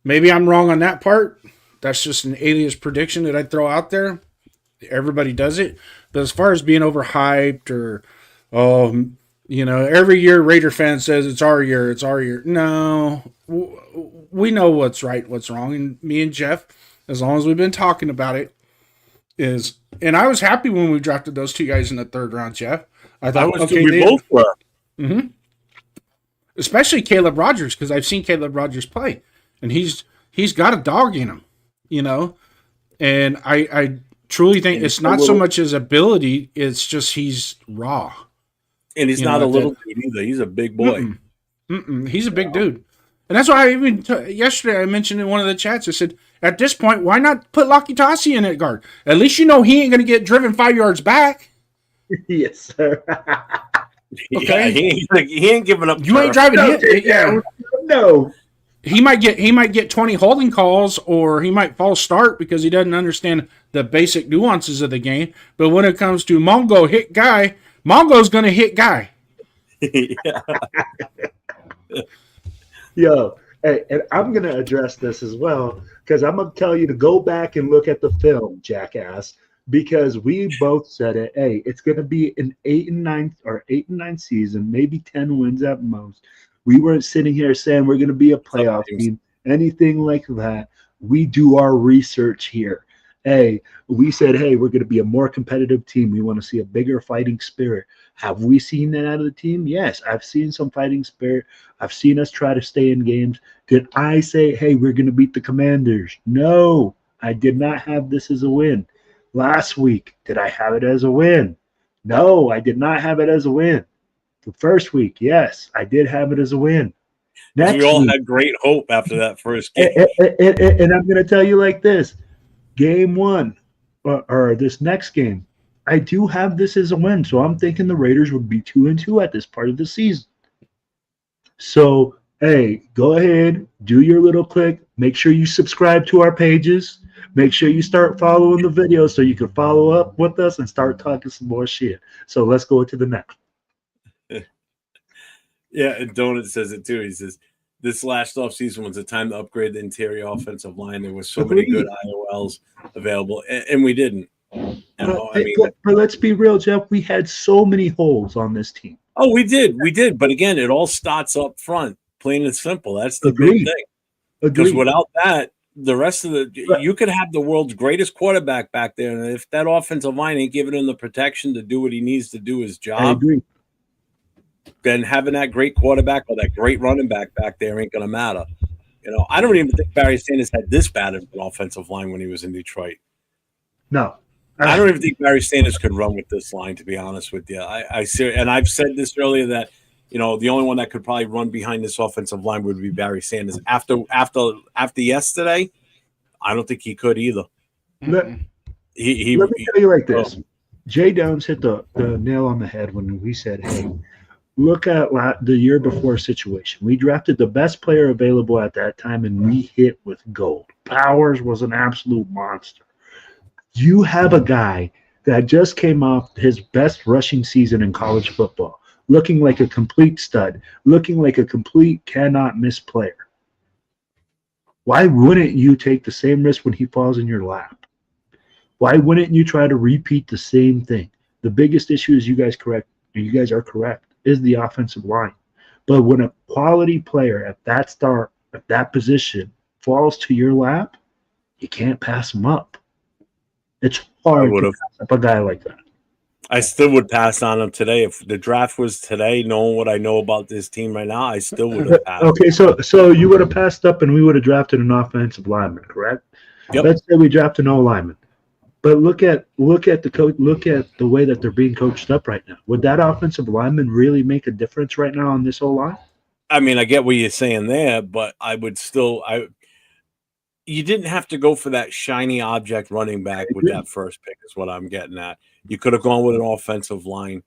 maybe I'm wrong on that part. That's just an alias prediction that I throw out there. Everybody does it. But as far as being overhyped or, every year Raider fan says it's our year. No, we know what's right, what's wrong. And me and Jeff, as long as we've been talking about it, and I was happy when we drafted those 2 guys in the 3rd round, Jeff. I thought, we both were. Mm-hmm. Especially Caleb Rogers, because I've seen Caleb Rogers play. And he's got a dog in him, And I truly think it's not so much his ability; it's just he's raw. And he's not a little dude either; he's a big boy. He's a big dude, and that's why I even yesterday I mentioned in one of the chats. I said, at this point, why not put Lucky Tossie in at guard? At least he ain't going to get driven 5 yards back. Yes, sir. Okay, yeah, he ain't giving up. You ain't driving him. No. He might get 20 holding calls, or he might false start because he doesn't understand the basic nuances of the game. But when it comes to Mongo hit guy, Mongo's going to hit guy. Yo, hey, and I'm going to address this as well because I'm going to tell you to go back and look at the film, jackass, because we both said it. Hey, it's going to be an 8-9 season, maybe 10 wins at most. We weren't sitting here saying we're going to be a playoff team, anything like that. We do our research here. Hey, we said, hey, we're going to be a more competitive team. We want to see a bigger fighting spirit. Have we seen that out of the team? Yes, I've seen some fighting spirit. I've seen us try to stay in games. Did I say, hey, we're going to beat the Commanders? No, I did not have this as a win. Last week, did I have it as a win? No, I did not have it as a win. The first week, yes, I did have it as a win. We all had great hope after that first game. And I'm going to tell you like this. Game 1, or this next game, I do have this as a win. So I'm thinking the Raiders would be 2-2 at this part of the season. So, hey, go ahead, do your little click. Make sure you subscribe to our pages. Make sure you start following the video so you can follow up with us and start talking some more shit. So let's go to the next. Yeah, and Donut says it too. He says, this last offseason was the time to upgrade the interior offensive line. There were so many good IOLs available, and we didn't. But let's be real, Jeff. We had so many holes on this team. Oh, we did. But again, it all starts up front, plain and simple. That's the big thing. Because without that, the rest of you could have the world's greatest quarterback back there, and if that offensive line ain't giving him the protection to do what he needs to do his job, then having that great quarterback or that great running back there ain't going to matter. I don't even think Barry Sanders had this bad of an offensive line when he was in Detroit. No. I don't even think Barry Sanders could run with this line, to be honest with you. I see, and I've said this earlier that the only one that could probably run behind this offensive line would be Barry Sanders. After yesterday, I don't think he could either. Let me tell you like this: Jay Downs hit the nail on the head when we said, "Hey, look at the year before situation. We drafted the best player available at that time, and we hit with gold. Powers was an absolute monster. You have a guy that just came off his best rushing season in college football, looking like a complete stud, looking like a complete cannot-miss player. Why wouldn't you take the same risk when he falls in your lap? Why wouldn't you try to repeat the same thing? The biggest issue is you guys are correct, is the offensive line. But when a quality player at that position falls to your lap, you can't pass him up. It's hard to pass up a guy like that. I still would pass on him today. If the draft was today, knowing what I know about this team right now, I still would have passed. Okay, so you would have passed up and we would have drafted an offensive lineman, correct? Yep. Let's say we drafted no lineman. But look at the coach. Look at the way that they're being coached up right now. Would that offensive lineman really make a difference right now on this whole line? I mean, I get what you're saying there, but I would still. You didn't have to go for that shiny object running back with that first pick. Is what I'm getting at. You could have gone with an offensive line.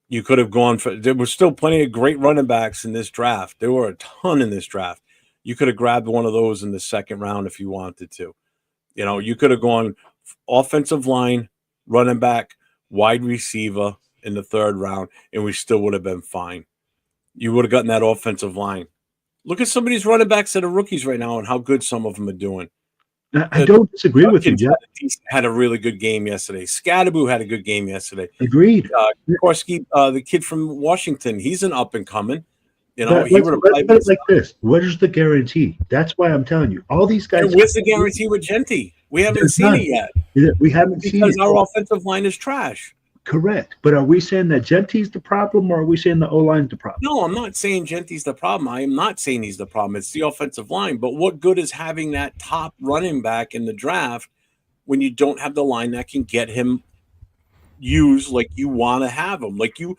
You could have gone for. There were still plenty of great running backs in this draft. There were a ton in this draft. You could have grabbed one of those in the second round if you wanted to. You could have gone offensive line, running back, wide receiver in the third round, and we still would have been fine. You would have gotten that offensive line. Look at some of these running backs that are rookies right now and how good some of them are doing. I don't disagree with you, Jeff. Had a really good game yesterday. Scadaboo had a good game yesterday. Agreed. Korsky, the kid from Washington, he's an up and coming. He would have played like this. What is the guarantee? That's why I'm telling you. All these guys. Where's the guarantee with Genty? We haven't seen it yet. We haven't seen it because our offensive line is trash. Correct. But are we saying that Genty's the problem, or are we saying the O-line's the problem? No, I'm not saying Genty's the problem. I am not saying he's the problem. It's the offensive line. But what good is having that top running back in the draft when you don't have the line that can get him used like you want to have him? Like you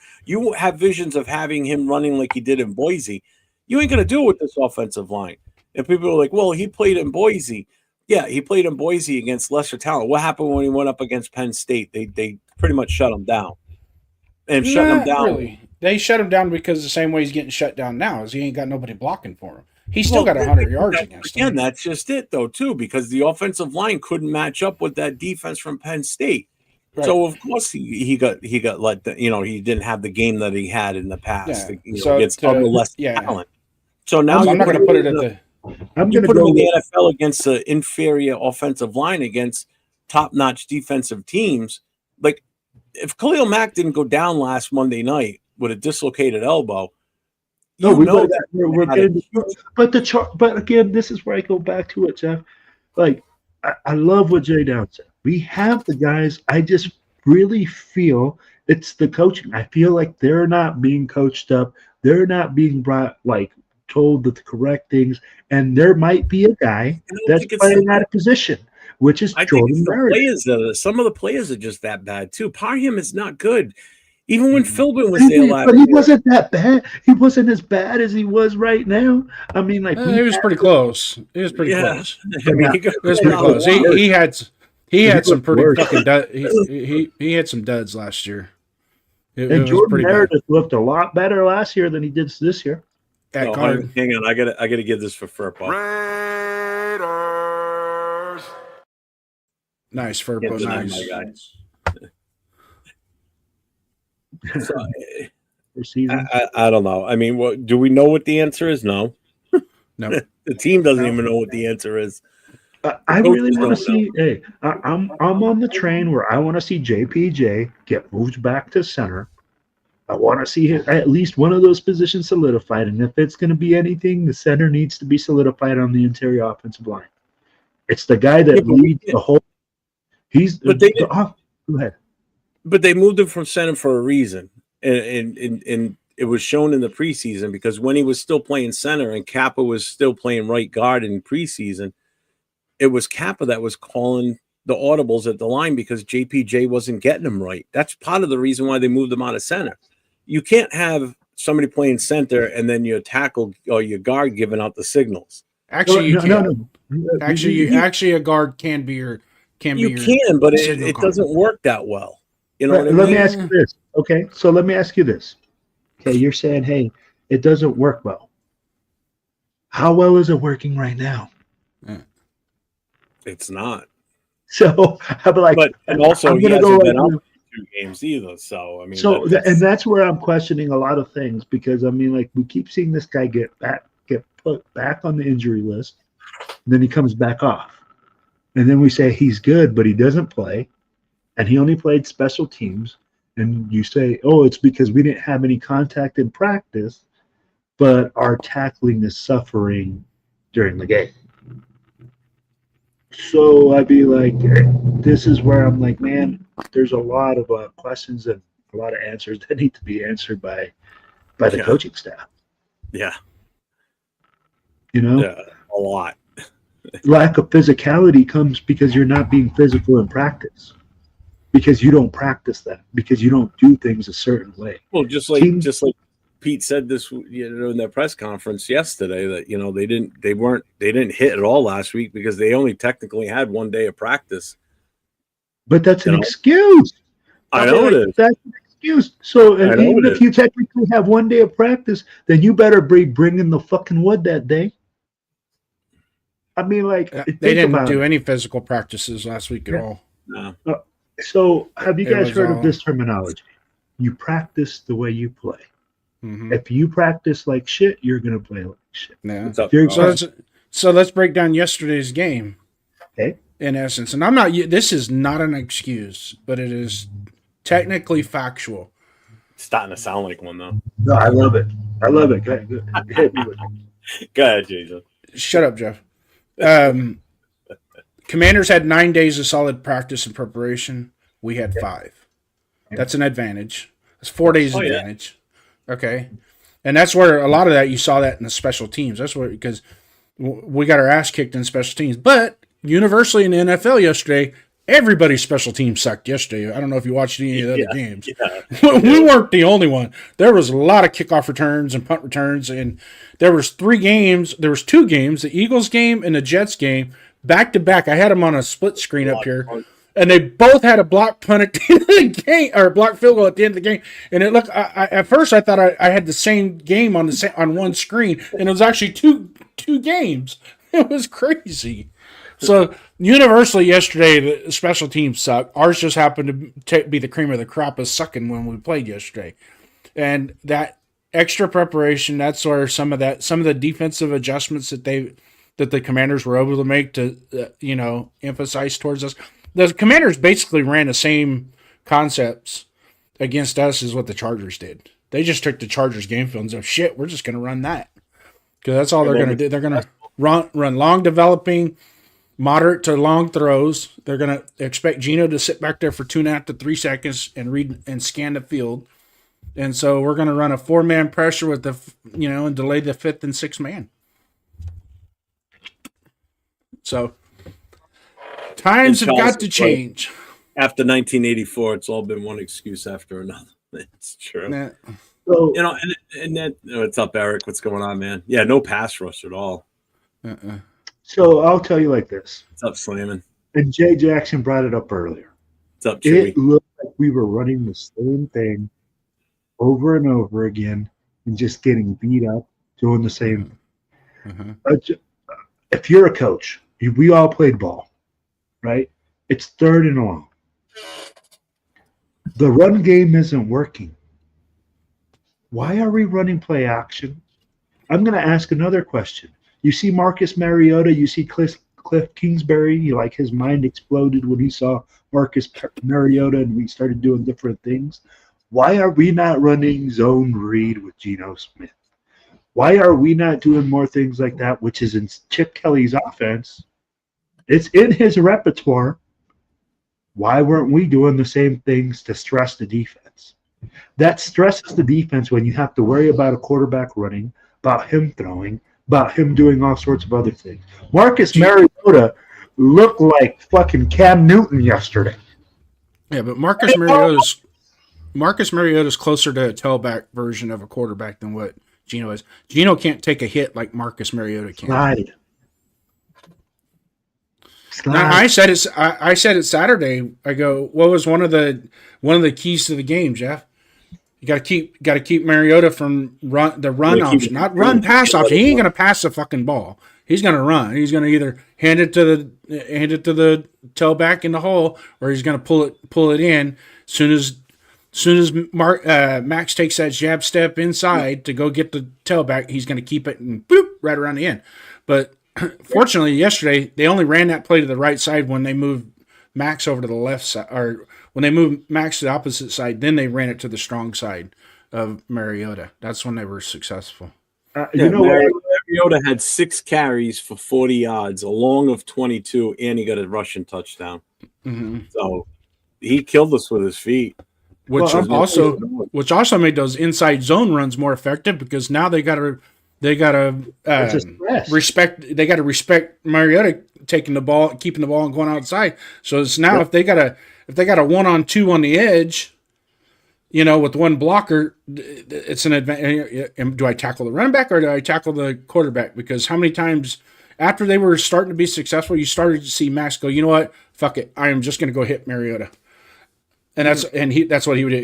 have visions of having him running like he did in Boise. You ain't going to do it with this offensive line. And people are like, well, he played in Boise. Yeah, he played in Boise against lesser talent. What happened when he went up against Penn State? They pretty much shut him down. And shutting him down. Really. They shut him down because the same way he's getting shut down now is he ain't got nobody blocking for him. He's still got 100 yards against him. Again, that's just it, though, too, because the offensive line couldn't match up with that defense from Penn State. Right. So of course he got let. He didn't have the game that he had in the past. So against other less talent. So now I'm not going to put it at the. I'm going to put him in the NFL against an inferior offensive line against top-notch defensive teams. Like if Khalil Mack didn't go down last Monday night with a dislocated elbow, we're getting. But again, this is where I go back to it, Jeff. Like I love what Jay Downs said. We have the guys. I just really feel It's the coaching. I feel like they're not being coached up. They're not being told the correct things. And there might be a guy that's playing out of position, which is Jordan Meredith. Some of the players are just that bad too. Parham is not good. Even when Philbin was there last year. But he wasn't that bad. He wasn't as bad as he was right now. I mean, like he was pretty close. He was pretty close. I mean, he was pretty close. He had some pretty fucking he had some duds last year. And Jordan Meredith looked a lot better last year than he did this year. Hang on, I gotta give this for Furpo. Raiders. Nice, Furpo, nice. So, I don't know. I mean, do we know what the answer is? No. No. The team doesn't even know what the answer is. I really want to see. Hey, I'm on the train where I want to see JPJ get moved back to center. I want to see at least one of those positions solidified, and if it's going to be anything, the center needs to be solidified on the interior offensive line. It's the guy that leads the whole. Go ahead. But they moved him from center for a reason, and it was shown in the preseason because when he was still playing center and Kappa was still playing right guard in preseason, it was Kappa that was calling the audibles at the line because JPJ wasn't getting him right. That's part of the reason why they moved him out of center. You can't have somebody playing center and then your tackle or your guard giving out the signals. Actually, you can. No. Actually, a guard can be your. You can, but it doesn't work that well. You know what I mean? Let me ask you this. Okay, so let me ask you this. Okay, you're saying, hey, it doesn't work well. How well is it working right now? It's not. So I'll be like, and also he hasn't been out for 2 games either. So I mean, and that's where I'm questioning a lot of things because I mean, like we keep seeing this guy get put back on the injury list, and then he comes back off, and then we say he's good, but he doesn't play, and he only played special teams, and you say, oh, it's because we didn't have any contact in practice, but our tackling is suffering during the game. So I'd be like, this is where I'm like, man, there's a lot of questions and a lot of answers that need to be answered by the coaching staff. Yeah. You know? Yeah, a lot. Lack of physicality comes because you're not being physical in practice. Because you don't practice that. Because you don't do things a certain way. Well, just like Pete said this, in their press conference yesterday that they didn't hit at all last week because they only technically had 1 day of practice. But that's an excuse. I know it is. That's an excuse. So even if you technically have 1 day of practice, then you better be bringing the fucking wood that day. I mean, like they didn't do any physical practices last week at all. No. So have you guys heard of this terminology? You practice the way you play. Mm-hmm. If you practice like shit, you're going to play like shit. Yeah. So let's break down yesterday's game. Okay. In essence, and this is not an excuse, but it is technically factual. It's starting to sound like one, though. No, I love it. Go ahead. Go ahead, Jason. Shut up, Jeff. Commanders had 9 days of solid practice and preparation. We had 5. That's an advantage. That's 4 days advantage. Okay. And that's where a lot of that, you saw that in the special teams. That's where, because we got our ass kicked in special teams. But universally in the NFL yesterday, everybody's special team sucked yesterday. I don't know if you watched any of the other games. Yeah. We weren't the only one. There was a lot of kickoff returns and punt returns. And there was 3 games. There was 2 games, the Eagles game and the Jets game, back to back. I had them on a split screen up here. And they both had a block punt at the end of the game, or a block field goal at the end of the game. And it looked. At first, I thought I had the same game on one screen, and it was actually two games. It was crazy. So universally, yesterday the special teams sucked. Ours just happened to be the cream of the crop of sucking when we played yesterday, and that extra preparation. That's where some of the defensive adjustments that the Commanders were able to make to emphasize towards us. The Commanders basically ran the same concepts against us as what the Chargers did. They just took the Chargers game film and said, shit, we're just going to run that. Because that's all they're going to do. They're going to run long developing moderate to long throws. They're going to expect Geno to sit back there for 2.5 to 3 seconds and read and scan the field. And so we're going to run a 4-man pressure with and delay the 5th and 6th man. So times have got to change. After 1984, it's all been one excuse after another. It's true. Nah. So, and that, what's up, Eric? What's going on, man? Yeah, no pass rush at all. So I'll tell you like this. What's up, Slamming? And Jay Jackson brought it up earlier. What's up, Chewy? It looked like we were running the same thing over and over again and just getting beat up doing the same thing. If you're a coach, we all played ball, right? It's 3rd and long. The run game isn't working. Why are we running play action? I'm going to ask another question. You see Marcus Mariota, you see Cliff Kingsbury, his mind exploded when he saw Marcus Mariota and we started doing different things. Why are we not running zone read with Geno Smith? Why are we not doing more things like that, which is in Chip Kelly's offense? It's in his repertoire. Why weren't we doing the same things to stress the defense? That stresses the defense when you have to worry about a quarterback running, about him throwing, about him doing all sorts of other things. Marcus Mariota looked like fucking Cam Newton yesterday. Yeah, but Marcus Mariota's closer to a tailback version of a quarterback than what Geno is. Geno can't take a hit like Marcus Mariota can. Slide. Now, I said it Saturday. I go, what was one of the keys to the game, Jeff? You got to keep Mariota from the run option, not run pass option. He ain't gonna pass the fucking ball. He's gonna run. He's gonna either hand it to the tailback in the hole, or he's gonna pull it in. Soon as Max takes that jab step inside to go get the tailback, he's gonna keep it and boop right around the end. But fortunately, yesterday they only ran that play to the right side when they moved Max over to the left side, or when they moved Max to the opposite side. Then they ran it to the strong side of Mariota. That's when they were successful. Mariota had 6 carries for 40 yards, a long of 22, and he got a rushing touchdown. Mm-hmm. So he killed us with his feet. Which also made those inside zone runs more effective, because now they got to respect Mariota taking the ball, keeping the ball, and going outside. So it's now if they got a 1-on-2 on the edge, with one blocker, it's an advantage. Do I tackle the running back or do I tackle the quarterback? Because how many times after they were starting to be successful, you started to see Max go, you know what, fuck it, I am just going to go hit Mariota. And that's what he would do.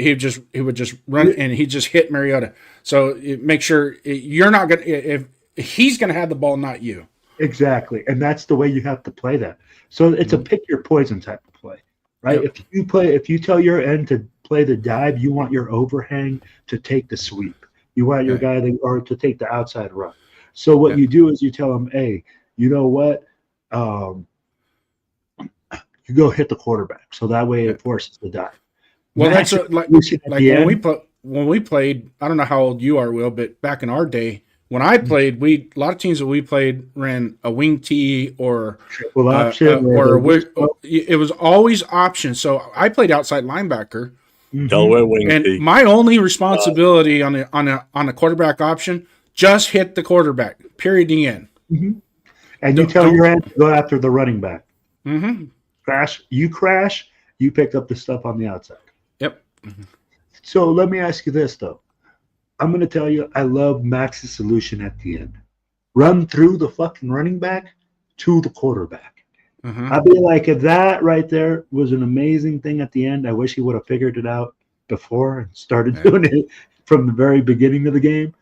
He would just run and he just hit Mariota. So make sure you're not gonna, if he's gonna have the ball, not you. Exactly, and that's the way you have to play that. So it's a pick your poison type of play, right? Yep. If you tell your end to play the dive, you want your overhang to take the sweep. You want your guy to take the outside run. So what you do is you tell him, hey, you know what? You go hit the quarterback, so that way it forces the dive. Well, that's like when we played. I don't know how old you are, Will, but back in our day, when I played, a lot of teams that we played ran a wing T or triple option, it was always option. So I played outside linebacker. Delaware wing and T. My only responsibility on a quarterback option, just hit the quarterback. Period. The end. Mm-hmm. And you tell your end to go after the running back. Mm-hmm. Crash. You pick up the stuff on the outside. Yep. So let me ask you this, though. I'm going to tell you, I love Max's solution at the end. Run through the fucking running back to the quarterback. Mm-hmm. I'd be like, if that right there was an amazing thing at the end, I wish he would have figured it out before and started doing it from the very beginning of the game.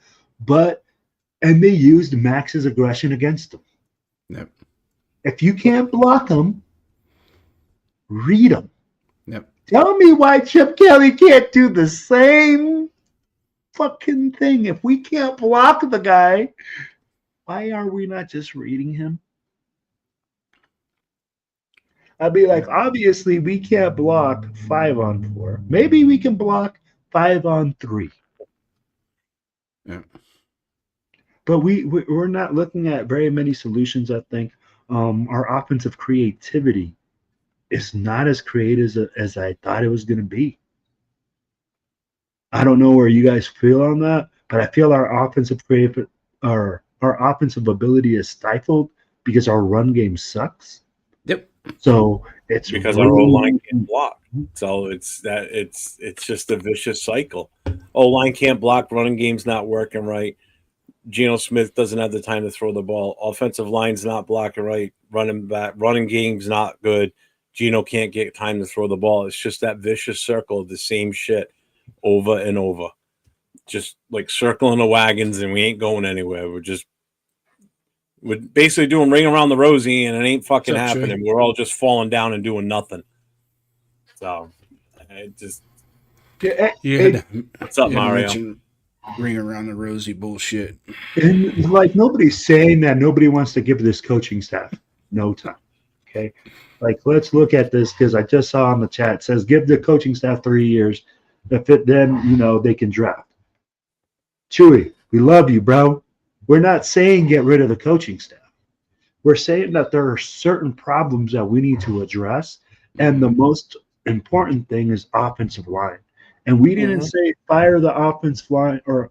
And they used Max's aggression against him. Yep. If you can't block him, read him. Yep. Tell me why Chip Kelly can't do the same fucking thing. If we can't block the guy, why are we not just reading him? I'd be like, obviously we can't block 5-on-4. Maybe we can block 5-on-3. Yeah. But we're not looking at very many solutions, I think, our offensive creativity is not as creative as I thought it was going to be. I don't know where you guys feel on that, but I feel our offensive ability is stifled because our run game sucks. Yep. So it's because our O-line can't block. So it's just a vicious cycle. O-line can't block, running game's not working right. Geno Smith doesn't have the time to throw the ball. Offensive line's not blocking right. Running game's not good. Geno can't get time to throw the ball. It's just that vicious circle of the same shit over and over. Just like circling the wagons, and we ain't going anywhere. We're basically doing ring around the rosy, and it ain't fucking happening. True. We're all just falling down and doing nothing. So, it just... What's up, Mario? Ring around the rosy bullshit. And like, nobody's saying that nobody wants to give this coaching staff no time. Okay, like, let's look at this, because I just saw on the chat, it says give the coaching staff 3 years. If it then they can draft. Chewy, we love you, bro. We're not saying get rid of the coaching staff. We're saying that there are certain problems that we need to address, and the most important thing is offensive line. And we didn't say fire the offensive line or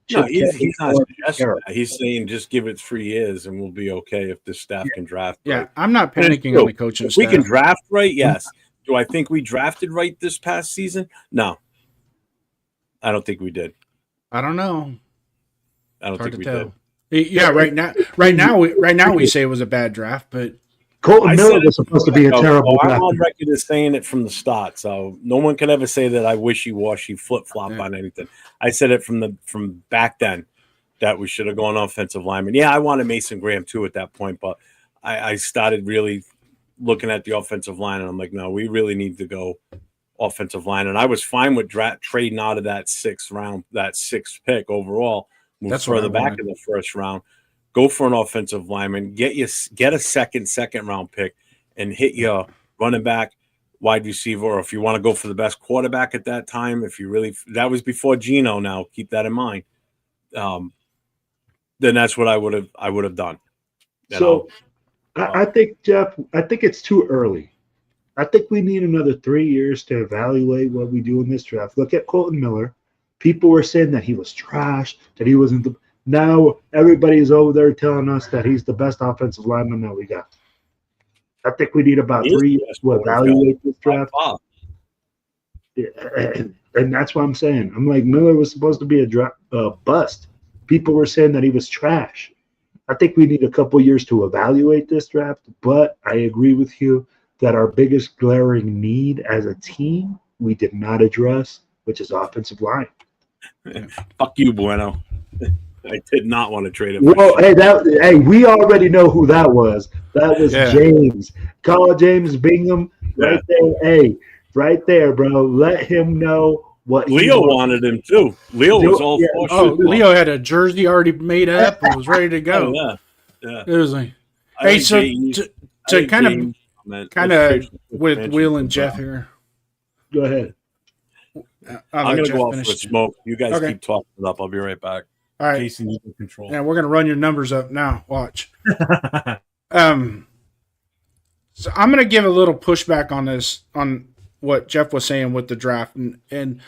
no, he's not suggesting that. He's saying just give it 3 years and we'll be okay if the staff can draft. Yeah, right. I'm not panicking on the coaching staff. We can draft right, yes. Do I think we drafted right this past season? No. I don't think we did. I don't know. I don't think we did. Yeah, right now we say it was a bad draft, but Colton Miller was supposed to be a terrible draft. I'm on record as saying it from the start, so no one can ever say that I wishy-washy flip-flop on anything. I said it from back then that we should have gone offensive lineman. Yeah, I wanted Mason Graham too at that point, but I started really looking at the offensive line, and I'm like, no, we really need to go offensive line. And I was fine with trading out of that sixth pick overall, move further back in the first round. Go for an offensive lineman, get a second round pick, and hit your running back, wide receiver, or if you want to go for the best quarterback at that time, that was before Geno. Now keep that in mind. Then that's what I would have done. So I think, Jeff, it's too early. I think we need another 3 years to evaluate what we do in this draft. Look at Colton Miller. People were saying that he was trash, that he wasn't the. Now everybody's over there telling us that he's the best offensive lineman that we got. I think we need about 3 years to evaluate this draft. And that's what I'm saying. I'm like, Miller was supposed to be a bust. People were saying that he was trash. I think we need a couple years to evaluate this draft, but I agree with you that our biggest glaring need as a team we did not address, which is offensive line. Fuck you, Bueno. I did not want to trade him. Well, hey, we already know who that was. That was James. Call James Bingham right there. Hey, right there, bro. Let him know what Leo wanted him too. Leo was all for shit. Leo had a jersey already made up and was ready to go. Yeah. It was like, hey, so to kind of with Will and Jeff here. Go ahead. I'm going to go off for a smoke. You guys keep talking it up. I'll be right back. All right. Jason, you can control. Yeah, we're going to run your numbers up now. Watch. So I'm going to give a little pushback on this, on what Jeff was saying with the draft and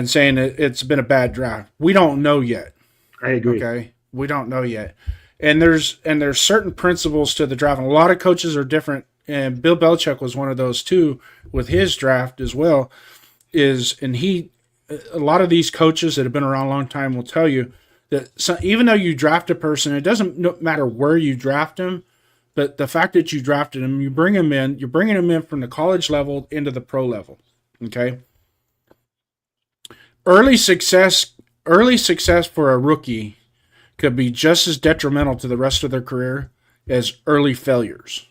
saying it's been a bad draft. We don't know yet. I agree. Okay. We don't know yet. And there's certain principles to the draft. And a lot of coaches are different. And Bill Belichick was one of those too with his draft as well. A lot of these coaches that have been around a long time will tell you that even though you draft a person, it doesn't matter where you draft them, but the fact that you drafted him, you bring him in, you're bringing him in from the college level into the pro level. Okay. Early success for a rookie could be just as detrimental to the rest of their career as early failures.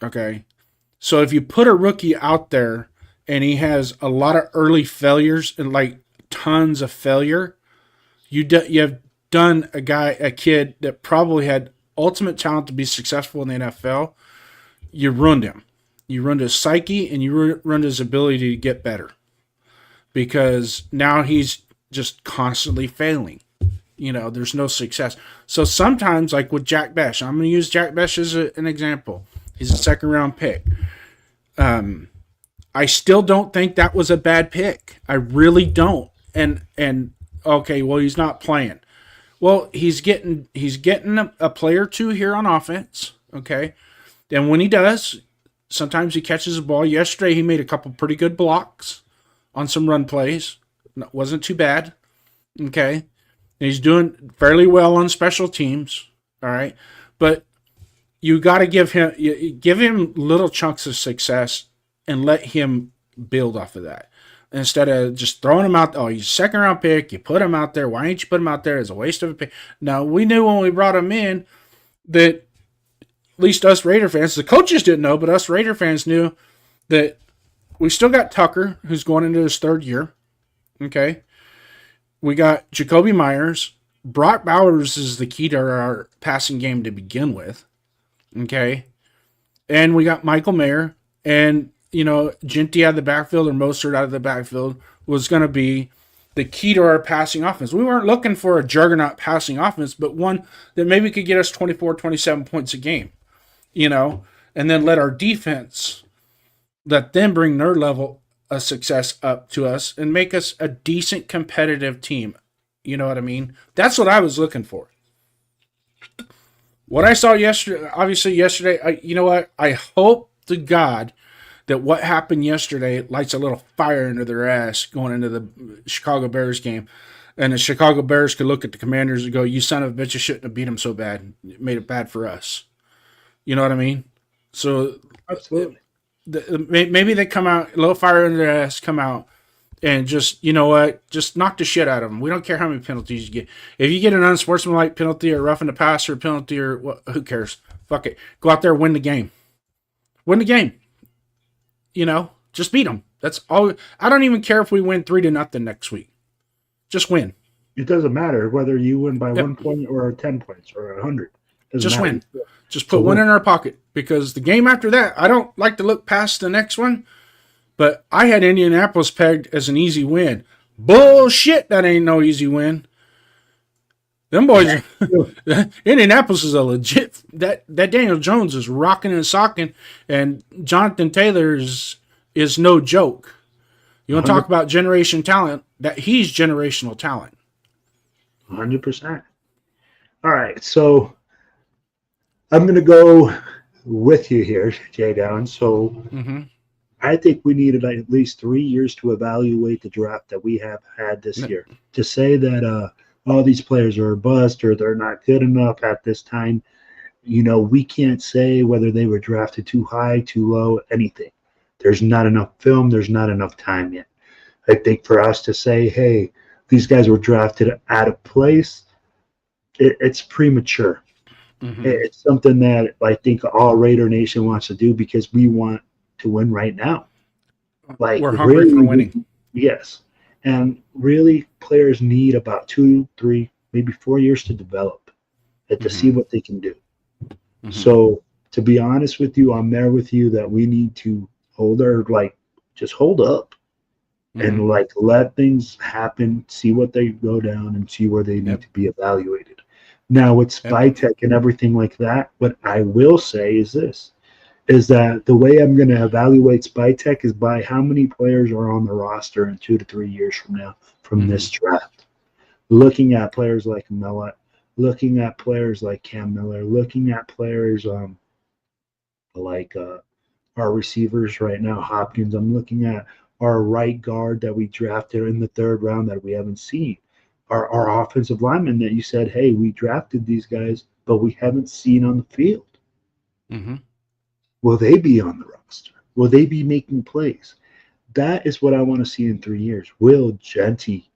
Okay. So if you put a rookie out there and he has a lot of early failures and like tons of failure, you have done a kid that probably had ultimate talent to be successful in the NFL. You ruined him. You ruined his psyche and you ruined his ability to get better because now he's just constantly failing. There's no success. So sometimes, like with Jack Besh, I'm going to use Jack Besh as an example. He's a second-round pick. I still don't think that was a bad pick. I really don't. And okay, well, he's not playing. Well, he's getting a play or two here on offense. Okay, and when he does, sometimes he catches the ball. Yesterday, he made a couple pretty good blocks on some run plays. Wasn't too bad. Okay, and he's doing fairly well on special teams. All right, but you got to give him little chunks of success and let him build off of that. Instead of just throwing him out, he's a second-round pick, you put him out there. Why didn't you put him out there? It's a waste of a pick. Now, we knew when we brought him in that, at least us Raider fans, the coaches didn't know, but us Raider fans knew that we still got Tucker, who's going into his third year. Okay? We got Jacoby Myers. Brock Bowers is the key to our passing game to begin with. Okay? And we got Michael Mayer. And Ginty out of the backfield or Mostert out of the backfield was going to be the key to our passing offense. We weren't looking for a juggernaut passing offense, but one that maybe could get us 24, 27 points a game, and then let our defense, let them bring their level of success up to us and make us a decent competitive team. You know what I mean? That's what I was looking for. What I saw yesterday, you know what? I hope to God that what happened yesterday lights a little fire into their ass going into the Chicago Bears game. And the Chicago Bears could look at the Commanders and go, you son of a bitch, you shouldn't have beat them so bad. It made it bad for us. You know what I mean? So Absolutely. Maybe they come out, a little fire under their ass, come out, and just, just knock the shit out of them. We don't care how many penalties you get. If you get an unsportsmanlike penalty or roughing the passer penalty or who cares? Fuck it. Go out there, win the game. Win the game. Just beat them. That's all. I don't even care if we win 3-0 next week. Just win. It doesn't matter whether you win by 1 point or 10 points or 100. Just win. Just put one in our pocket, because the game after that, I don't like to look past the next one, but I had Indianapolis pegged as an easy win. Bullshit, that ain't no easy win. Them boys, Indianapolis is a legit. That Daniel Jones is rocking and socking, and Jonathan Taylor is no joke. You want to talk about generation talent? That he's generational talent. 100%. All right, so I'm going to go with you here, Jay Down. So I think we needed at least 3 years to evaluate the draft that we have had this year. To say that all these players are a bust or they're not good enough at this time, we can't say whether they were drafted too high, too low, anything. There's not enough film. There's not enough time yet. I think for us to say, hey, these guys were drafted at a place, it's premature. It's something that I think all Raider Nation wants to do because we want to win right now. Like, we're hungry for winning. Yes. And really, players need about 2, 3, maybe 4 years to develop and to see what they can do. So, to be honest with you, I'm there with you that we need to just hold up and let things happen, see what they go down, and see where they need to be evaluated. Now, with Spytech and everything like that, what I will say is this, is that the way I'm going to evaluate Spytech is by how many players are on the roster in 2 to 3 years from now from this draft. Looking at players like Mellott, looking at players like Cam Miller, looking at players like our receivers right now, Hopkins. I'm looking at our right guard that we drafted in the 3rd round that we haven't seen. Our offensive linemen that you said, hey, we drafted these guys, but we haven't seen on the field. Will they be on the roster? Will they be making plays? That is what I want to see in 3 years. Will Ginty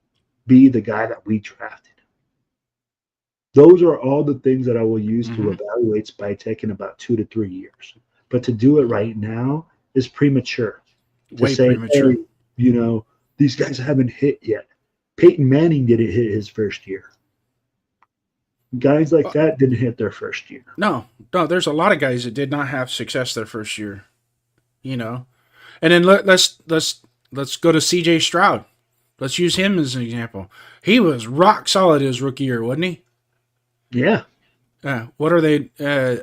be the guy that we drafted? Those are all the things that I will use to evaluate Spytech in about 2 to 3 years. But to do it right now is premature. Way premature. Hey, these guys haven't hit yet. Peyton Manning didn't hit his first year. Guys like that didn't hit their first year. No, there's a lot of guys that did not have success their first year, And then let's go to CJ Stroud. Let's use him as an example. He was rock solid his rookie year, wasn't he? Yeah. What are they?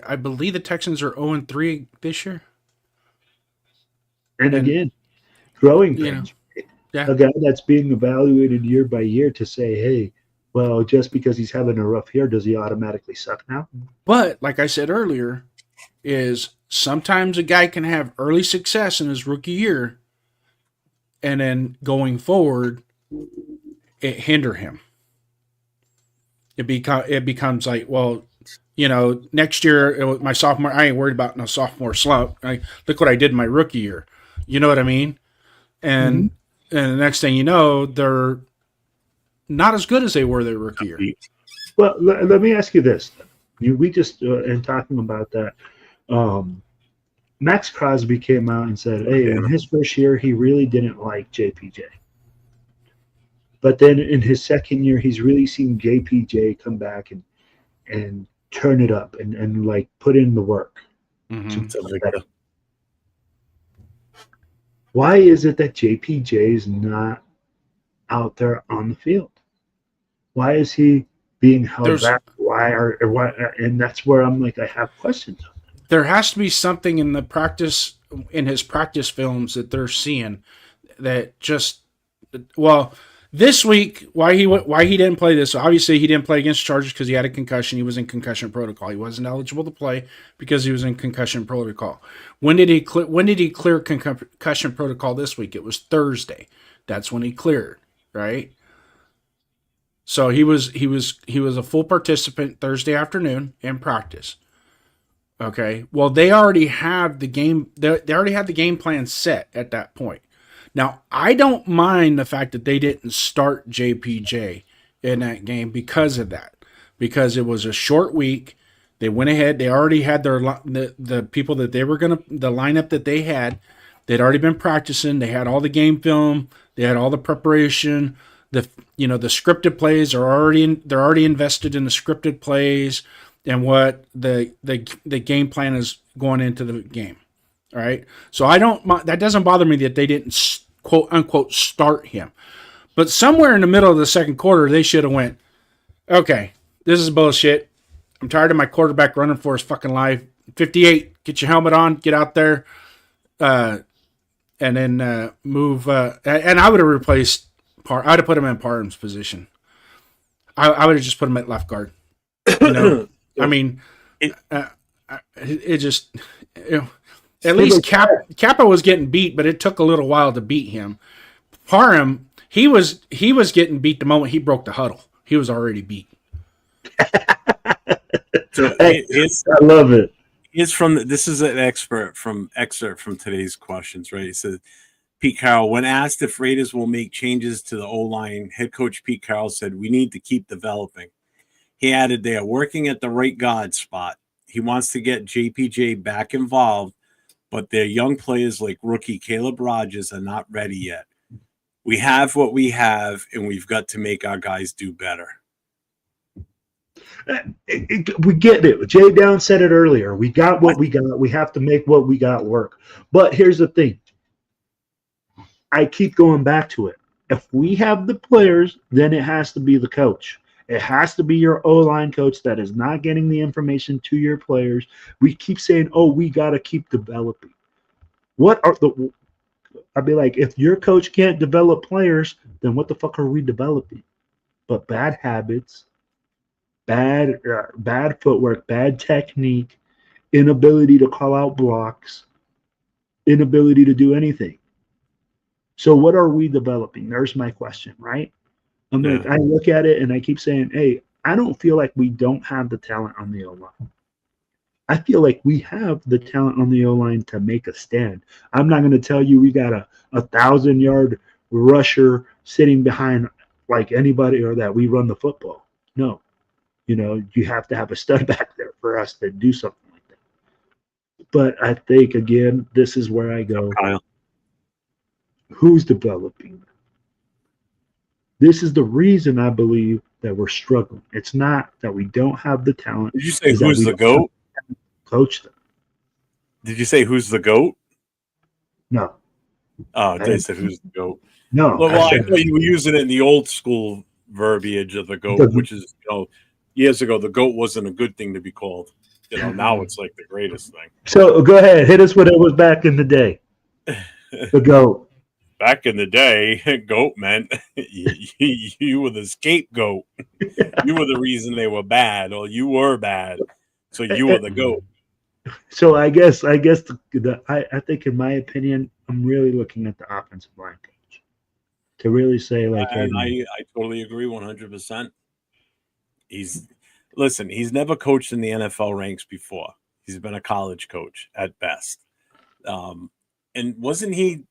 I believe the Texans are 0-3 this year. And again, growing you pains. Yeah. A guy that's being evaluated year by year to say, hey, well, just because he's having a rough year, does he automatically suck now? But like I said earlier, is sometimes a guy can have early success in his rookie year, and then going forward, it hinder him. It becomes like, well, next year, my sophomore, I ain't worried about no sophomore slump. Look what I did in my rookie year. You know what I mean? And and the next thing you know, they're not as good as they were their rookie year. Well, let me ask you this. We just, in talking about that, Max Crosby came out and said, hey, in his first year, he really didn't like JPJ. But then in his second year, he's really seen JPJ come back and turn it up and like put in the work. Mm-hmm. Why is it that JPJ is not out there on the field? Why is he being held back? Why? And that's where I'm like, I have questions. There has to be something in his practice films that they're seeing that just, well, this week, why he didn't play this? Obviously, he didn't play against Chargers because he had a concussion. He was in concussion protocol. He wasn't eligible to play because he was in concussion protocol. When did he clear concussion protocol this week? It was Thursday. That's when he cleared, right? So he was a full participant Thursday afternoon in practice. Okay. Well, they already have the game. They already had the game plan set at that point. Now, I don't mind the fact that they didn't start JPJ in that game because of that. Because it was a short week. They went ahead. They already had the people that they were the lineup that they had. They'd already been practicing. They had all the game film. They had all the preparation. The scripted plays are they're already invested in the scripted plays and what the game plan is going into the game. All right. So that doesn't bother me that they didn't quote unquote start him, but somewhere in the middle of the second quarter, they should have went, okay, this is bullshit. I'm tired of my quarterback running for his fucking life. 58, get your helmet on, get out there. And then move. And I would have replaced I would have put him in Parham's position. I would have just put him at left guard. I mean, it just, at least Kappa was getting beat, but it took a little while to beat him. Parham, he was getting beat the moment he broke the huddle. He was already beat. So I love it. This is an excerpt from today's questions, right? It says, Pete Carroll, when asked if Raiders will make changes to the O-line, head coach Pete Carroll said, we need to keep developing. He added, they are working at the right guard spot. He wants to get JPJ back involved, but their young players like rookie Caleb Rogers are not ready yet. We have what we have, and we've got to make our guys do better. We get it. Jay Down said it earlier. We got what we got. We have to make what we got work. But here's the thing. I keep going back to it. If we have the players, then it has to be the coach. It has to be your O-line coach that is not getting the information to your players. We keep saying, oh, we got to keep developing. I'd be like, if your coach can't develop players, then what the fuck are we developing? But bad habits, bad footwork, bad technique, inability to call out blocks, inability to do anything. So what are we developing? There's my question, right? Like, I look at it and I keep saying, hey, I don't feel like we don't have the talent on the O-line. I feel like we have the talent on the O-line to make a stand. I'm not going to tell you we got a 1,000-yard rusher sitting behind like anybody or that we run the football. No. You have to have a stud back there for us to do something like that. But I think, again, this is where I go. Kyle. Who's developing? This is the reason I believe that we're struggling. It's not that we don't have the talent. Did you say who's the GOAT? Coach them. Did you say who's the GOAT? No. Oh, they said who's the GOAT. No, Well, I thought you were using it in the old school verbiage of the goat, which is, years ago, the goat wasn't a good thing to be called. Now it's like the greatest thing. So go ahead, hit us what it was back in the day. The goat. Back in the day, goat meant you were the scapegoat. You were the reason they were bad, or you were bad, so you were the goat. So I guess I think, in my opinion, I'm really looking at the offensive line coach to really say, like, and I totally agree 100%. He's never coached in the NFL ranks before. He's been a college coach at best. And wasn't he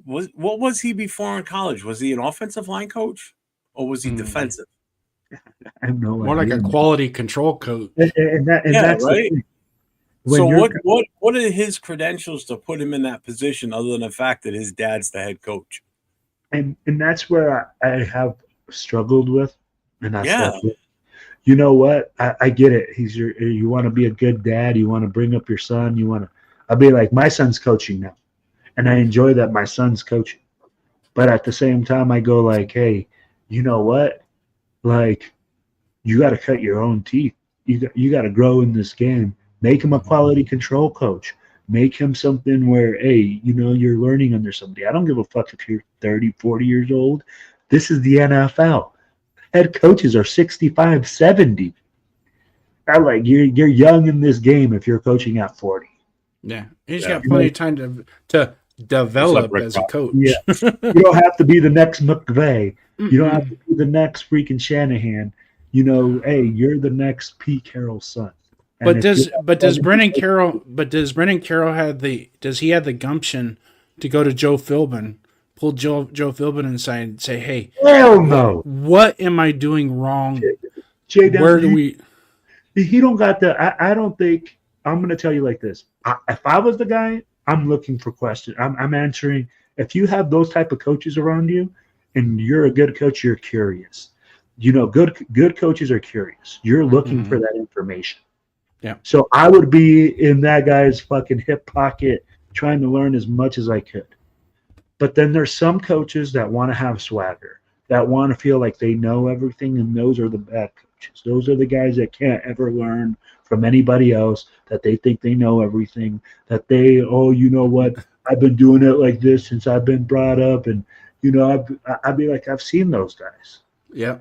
what was he before in college? Was he an offensive line coach or was he defensive? I have no More idea. like a quality control coach. That's right. So what are his credentials to put him in that position other than the fact that his dad's the head coach? And that's where I have struggled with. And that's you know what? I get it. You want to be a good dad. You want to bring up your son. I'll be like, my son's coaching now. And I enjoy that my son's coaching. But at the same time, I go like, hey, you know what? Like, you got to cut your own teeth. You got to grow in this game. Make him a quality control coach. Make him something where, hey, you're learning under somebody. I don't give a fuck if you're 30, 40 years old. This is the NFL. Head coaches are 65, 70. You're young in this game if you're coaching at 40. Yeah, he's got plenty of time to develop as a coach. Yeah, you don't have to be the next McVay. You don't have to be the next freaking Shanahan. Hey, you're the next Pete Carroll's son. And does Brennan Carroll have the gumption to go to Joe Philbin, pull Joe Philbin inside and say, hey, hell no, what am I doing wrong? Where do we? He don't got the. I don't think. I'm going to tell you like this. If I was the guy, I'm looking for questions. I'm answering. If you have those type of coaches around you, and you're a good coach, you're curious. Good coaches are curious. You're looking for that information. Yeah. So I would be in that guy's fucking hip pocket trying to learn as much as I could. But then there's some coaches that want to have swagger, that want to feel like they know everything, and those are the bad coaches. Those are the guys that can't ever learn from anybody else, that they think they know everything, that they, oh, you know what, I've been doing it like this since I've been brought up. And, I'd be like, I've seen those guys. Yeah.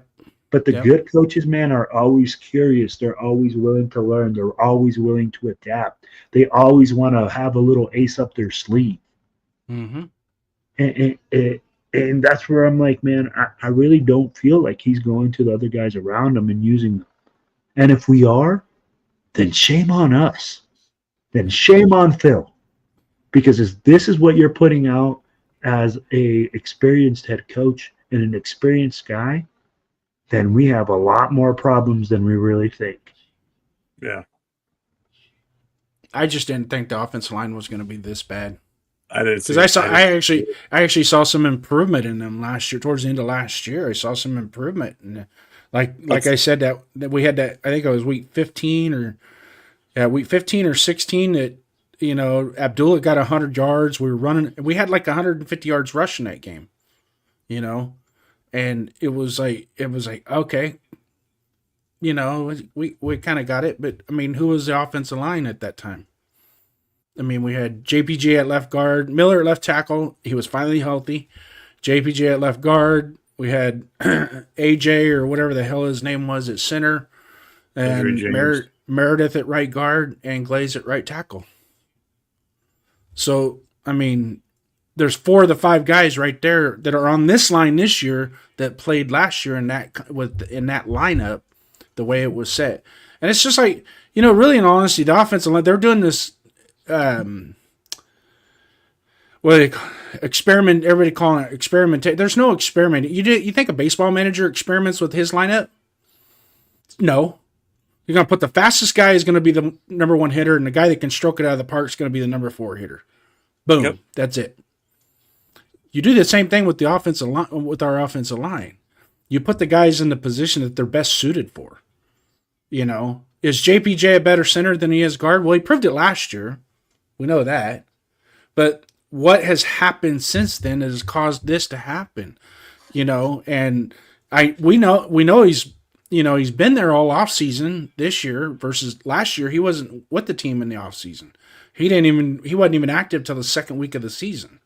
But the good coaches, man, are always curious. They're always willing to learn. They're always willing to adapt. They always want to have a little ace up their sleeve. Mm-hmm. And that's where I'm like, man, I really don't feel like he's going to the other guys around him and using them. And if we are, then shame on us. Then shame on Phil. Because this is what you're putting out as a experienced head coach and an experienced guy, then we have a lot more problems than we really think. Yeah. I just didn't think the offensive line was going to be this bad. I didn't, because I actually saw some improvement in them last year. Towards the end of last year, I saw some improvement, and like I said that we had that. I think it was week 15 or 16 that Abdullah got 100 yards. We were running. We had like 150 yards rushing that game, and it was like okay, we kind of got it. But I mean, who was the offensive line at that time? I mean, we had JPJ at left guard, Miller at left tackle. He was finally healthy. JPJ at left guard. We had AJ or whatever the hell his name was at center, and Meredith at right guard, and Glaze at right tackle. So, I mean, there's 4 of the 5 guys right there that are on this line this year that played last year in that lineup, the way it was set. And it's just like, really in honesty, the offensive line, they're doing this. Experiment. Everybody calling it experiment. There's no experiment. You think a baseball manager experiments with his lineup? No. You're gonna put the fastest guy is gonna be the number 1 hitter, and the guy that can stroke it out of the park is gonna be the number 4 hitter. Boom. Yep. That's it. You do the same thing with the offensive line. With our offensive line, you put the guys in the position that they're best suited for. Is JPJ a better center than he is guard? Well, he proved it last year. We know that. But what has happened since then has caused this to happen, and we know he's been there all off season this year versus last year. He wasn't with the team in the off season. He wasn't even active till the second week of the season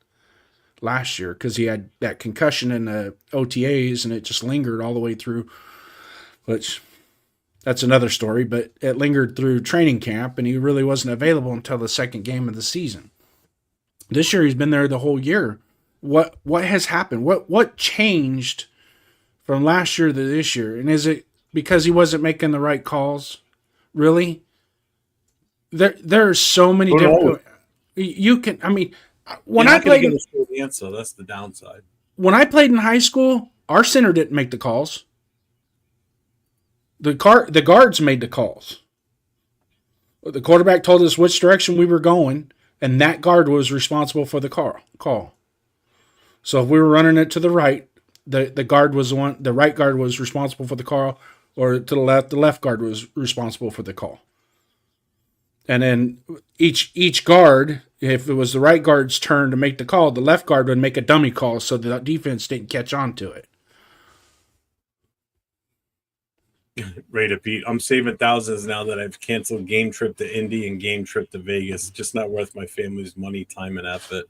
last year because he had that concussion in the OTAs and it just lingered all the way through, which that's another story, but it lingered through training camp and he really wasn't available until the second game of the season. This year he's been there the whole year. What has happened? What changed from last year to this year? And is it because he wasn't making the right calls? Really? There are so many different. You can. I mean, when I played, the answer. That's the downside. When I played in high school, our center didn't make the calls. The guards made the calls. The quarterback told us which direction we were going, and that guard was responsible for the call. So if we were running it to the right, the guard was the right guard was responsible for the call, or to the left guard was responsible for the call. And then each guard, if it was the right guard's turn to make the call, the left guard would make a dummy call so the defense didn't catch on to it. Raider Pete, I'm saving thousands now that I've canceled game trip to Indy and game trip to Vegas. Just not worth my family's money, time, and effort.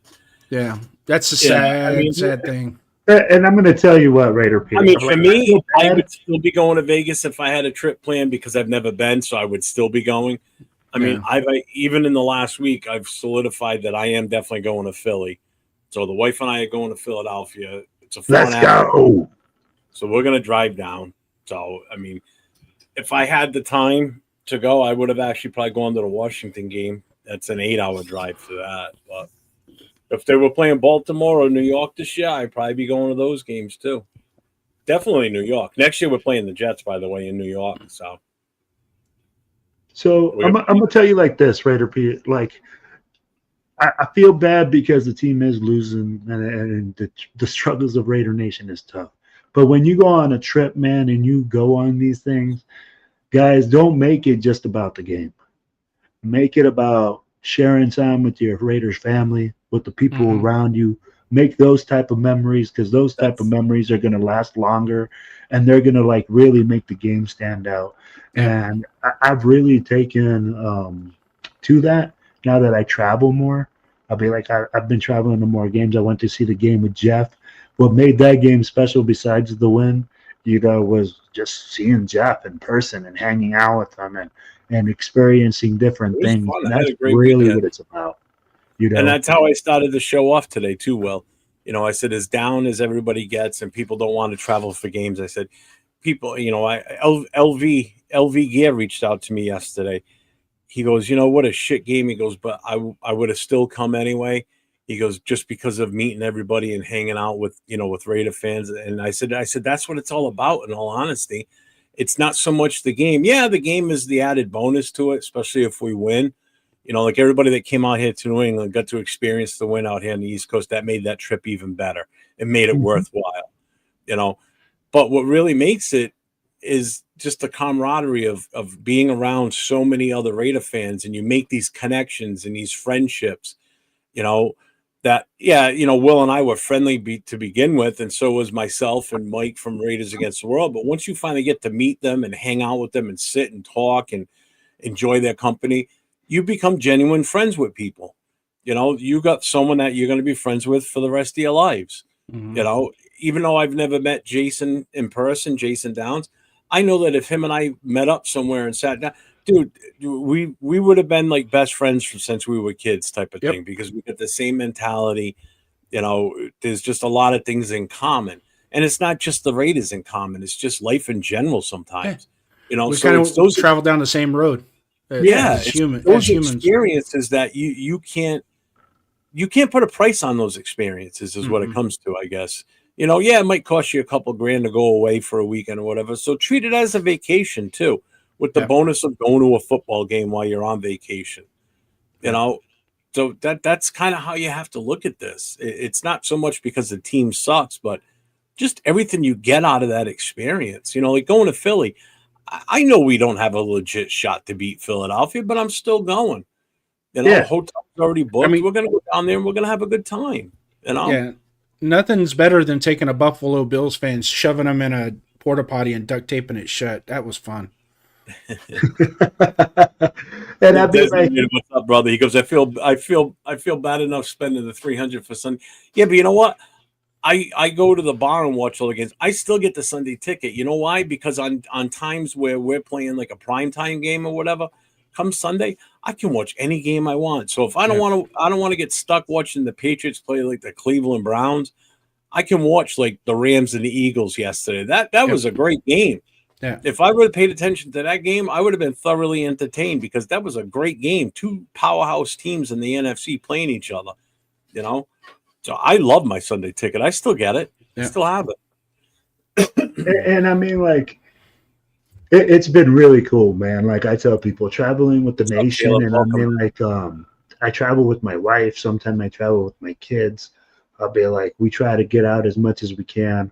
Yeah, that's a sad thing. And I'm going to tell you what, Raider Pete. I mean, for me, I would still be going to Vegas if I had a trip planned because I've never been, so I would still be going. I mean, I even in the last week, I've solidified that I am definitely going to Philly. So the wife and I are going to Philadelphia. It's a 4.5 Let's go. So we're going to drive down. So, I mean, if I had the time to go, I would have actually probably gone to the Washington game. That's an 8-hour drive for that. But if they were playing Baltimore or New York this year, I'd probably be going to those games too. Definitely New York. Next year, we're playing the Jets, by the way, in New York. So I'm gonna tell you like this, Raider Pete. Like, I feel bad because the team is losing, and the struggles of Raider Nation is tough. But when you go on a trip, man, and you go on these things, guys, don't make it just about the game. Make it about sharing time with your Raiders family, with the people around you. Make those type of memories because those type of memories are going to last longer, and they're going to like really make the game stand out. And I've really taken to that now that I travel more. I'll be like, I've been traveling to more games. I went to see the game with Jeff. What made that game special besides the win, was just seeing Jeff in person and hanging out with him and experiencing different things. And that's really what it's about. And that's how I started the show off today too, Will. I said, as down as everybody gets and people don't want to travel for games, I said, people, LV Gear reached out to me yesterday. He goes, what a shit game. He goes, but I would have still come anyway. He goes, just because of meeting everybody and hanging out with Raider fans. And I said, that's what it's all about. In all honesty, it's not so much the game. Yeah, the game is the added bonus to it, especially if we win. Like everybody that came out here to New England got to experience the win out here on the East Coast. That made that trip even better. It made it worthwhile, But what really makes it is just the camaraderie of being around so many other Raider fans, and you make these connections and these friendships, that, Will and I were friendly to begin with, and so was myself and Mike from Raiders Against the World. But once you finally get to meet them and hang out with them and sit and talk and enjoy their company, you become genuine friends with people. You got someone that you're going to be friends with for the rest of your lives. Even though I've never met Jason in person, Jason Downs, I know that if him and I met up somewhere and sat down, dude, we would have been like best friends since we were kids type of thing, because we got the same mentality. There's just a lot of things in common, and it's not just the Raiders in common. It's just life in general sometimes, we kind of travel down the same road. As humans, experiences that you can't put a price on those experiences is what it comes to, I guess. It might cost you a couple grand to go away for a weekend or whatever. So treat it as a vacation too, with the bonus of going to a football game while you're on vacation. So that's kind of how you have to look at this. It's not so much because the team sucks, but just everything you get out of that experience. Like going to Philly. I know we don't have a legit shot to beat Philadelphia, but I'm still going. You know, Yeah. hotel's already booked. I mean- we're gonna go down there and we're gonna have a good time. You know, Yeah, nothing's better than taking a Buffalo Bills fan, shoving them in a porta potty and duct taping it shut. That was fun. And I'd be like, what's up, brother? He goes, I feel bad enough spending the 300 for Sunday. Yeah, but you know what? I go to the bar and watch all the games. I still get the Sunday ticket. You know why? Because on times where we're playing like a primetime game or whatever, come Sunday, I can watch any game I want. So if I don't want to get stuck watching the Patriots play like the Cleveland Browns, I can watch like the Rams and the Eagles yesterday. That was a great game. Yeah. If I would have paid attention to that game, I would have been thoroughly entertained because that was a great game. Two powerhouse teams in the NFC playing each other, you know? So I love my Sunday ticket. I still get it. Yeah. I still have it. and I mean, like, it's been really cool, man. Like I tell people, traveling with the What's up, nation, Caleb? and I mean, like, I travel with my wife. Sometimes I travel with my kids. I'll be like, we try to get out as much as we can.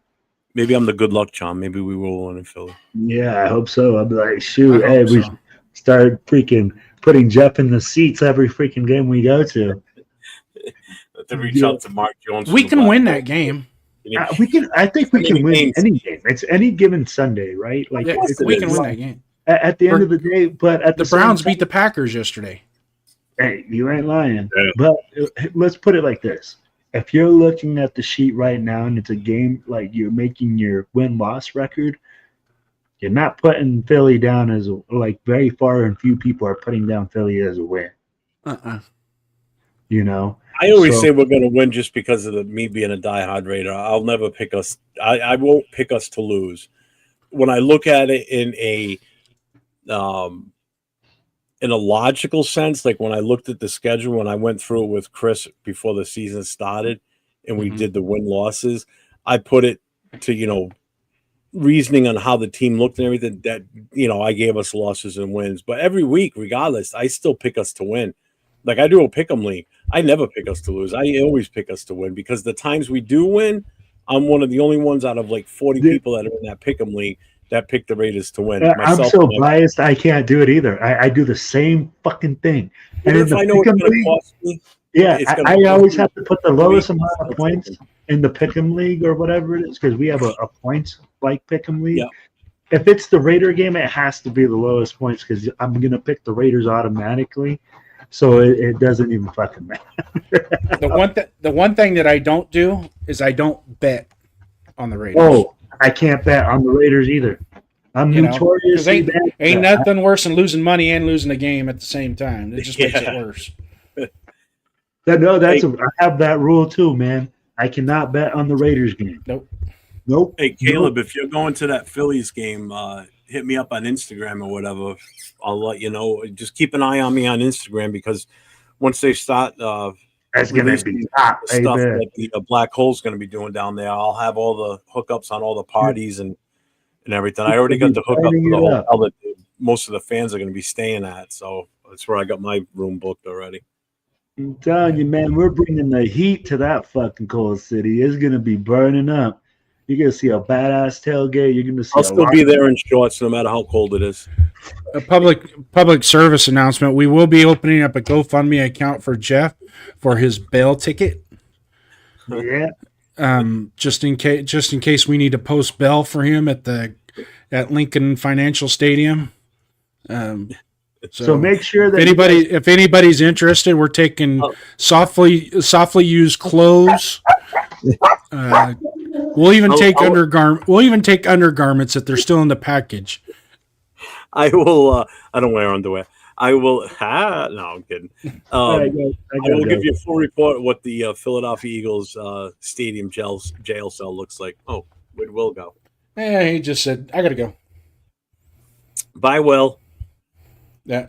Maybe I'm the good luck charm. Maybe we will win in Philly. Yeah, I hope so. I'll be like, shoot, I hey, hope we so. started freaking putting Jeff in the seats every freaking game we go to. To reach out to Mark Jones. We can win that game. We can. I think we How can many win games? any game. It's any given Sunday, right? Like Yeah, it's- we can it's win like- that game. at the end of the day. But at The same Browns time- beat the Packers yesterday. Hey, you ain't lying. Yeah. But let's put it like this: if you're looking at the sheet right now and it's a game like you're making your win-loss record, you're not putting Philly down as like very far, and few people are putting down Philly as a win. You know, I always So- say we're going to win just because of me being a diehard Raider. I'll never pick us. I won't pick us to lose. When I look at it in a logical sense, like when I looked at the schedule, when I went through it with Chris before the season started, and we Mhm. did the win losses, I put it to reasoning on how the team looked and everything. That I gave us losses and wins, but every week, regardless, I still pick us to win. Like I do a pick 'em league. I never pick us to lose. I always pick us to win because the times we do win, I'm one of the only ones out of like 40 Yeah. people that are in that pick 'em league that pick the Raiders to win. I'm Myself so and my- biased. I can't do it either. I do the same fucking thing. Even And in if the I know it's pick'em going to league, cost me, yeah, it's gonna I cost always me have to put the lowest week. amount of points in the pick'em league or whatever it is because we have a points like pick'em league. Yeah. If it's the Raider game, it has to be the lowest points because I'm gonna pick the Raiders automatically, so it doesn't even fucking matter. The one thing that I don't do is I don't bet on the Raiders. Oh, I can't bet on the Raiders either. I'm You know, 'cause notoriously bad. at Ain't that. nothing worse than losing money and losing a game at the same time. It just makes it Yeah. worse. No, I have that rule too, man. I cannot bet on the Raiders game. Nope. Hey Caleb, if you're going to that Phillies game, hit me up on Instagram or whatever. I'll let you know. Just keep an eye on me on Instagram because once they start That's gonna releasing be top, the stuff baby. that the Black Hole's going to be doing down there, I'll have all the hookups on all the parties and everything. I already got the hookup for Lining the it up. hotel that most of the fans are going to be staying at, so that's where I got my room booked already. I'm telling you, man, we're bringing the heat to that fucking cold city. It's gonna be burning up. You're gonna see a badass tailgate. You're gonna see. I'll still be there in shorts no matter how cold it is. A public service announcement. We will be opening up a GoFundMe account for Jeff for his bail ticket. Yeah, Just in case we need to post bail for him at Lincoln Financial Stadium. so make sure that if anybody's interested, we're taking softly used clothes. We'll even take undergarments if they're still in the package. I will. I don't wear underwear. I will. No, I'm kidding. I will give you a full report of what the Philadelphia Eagles stadium jail cell looks like. Oh, where'd Will go? He just said, "I gotta go." Bye, Will. Yeah.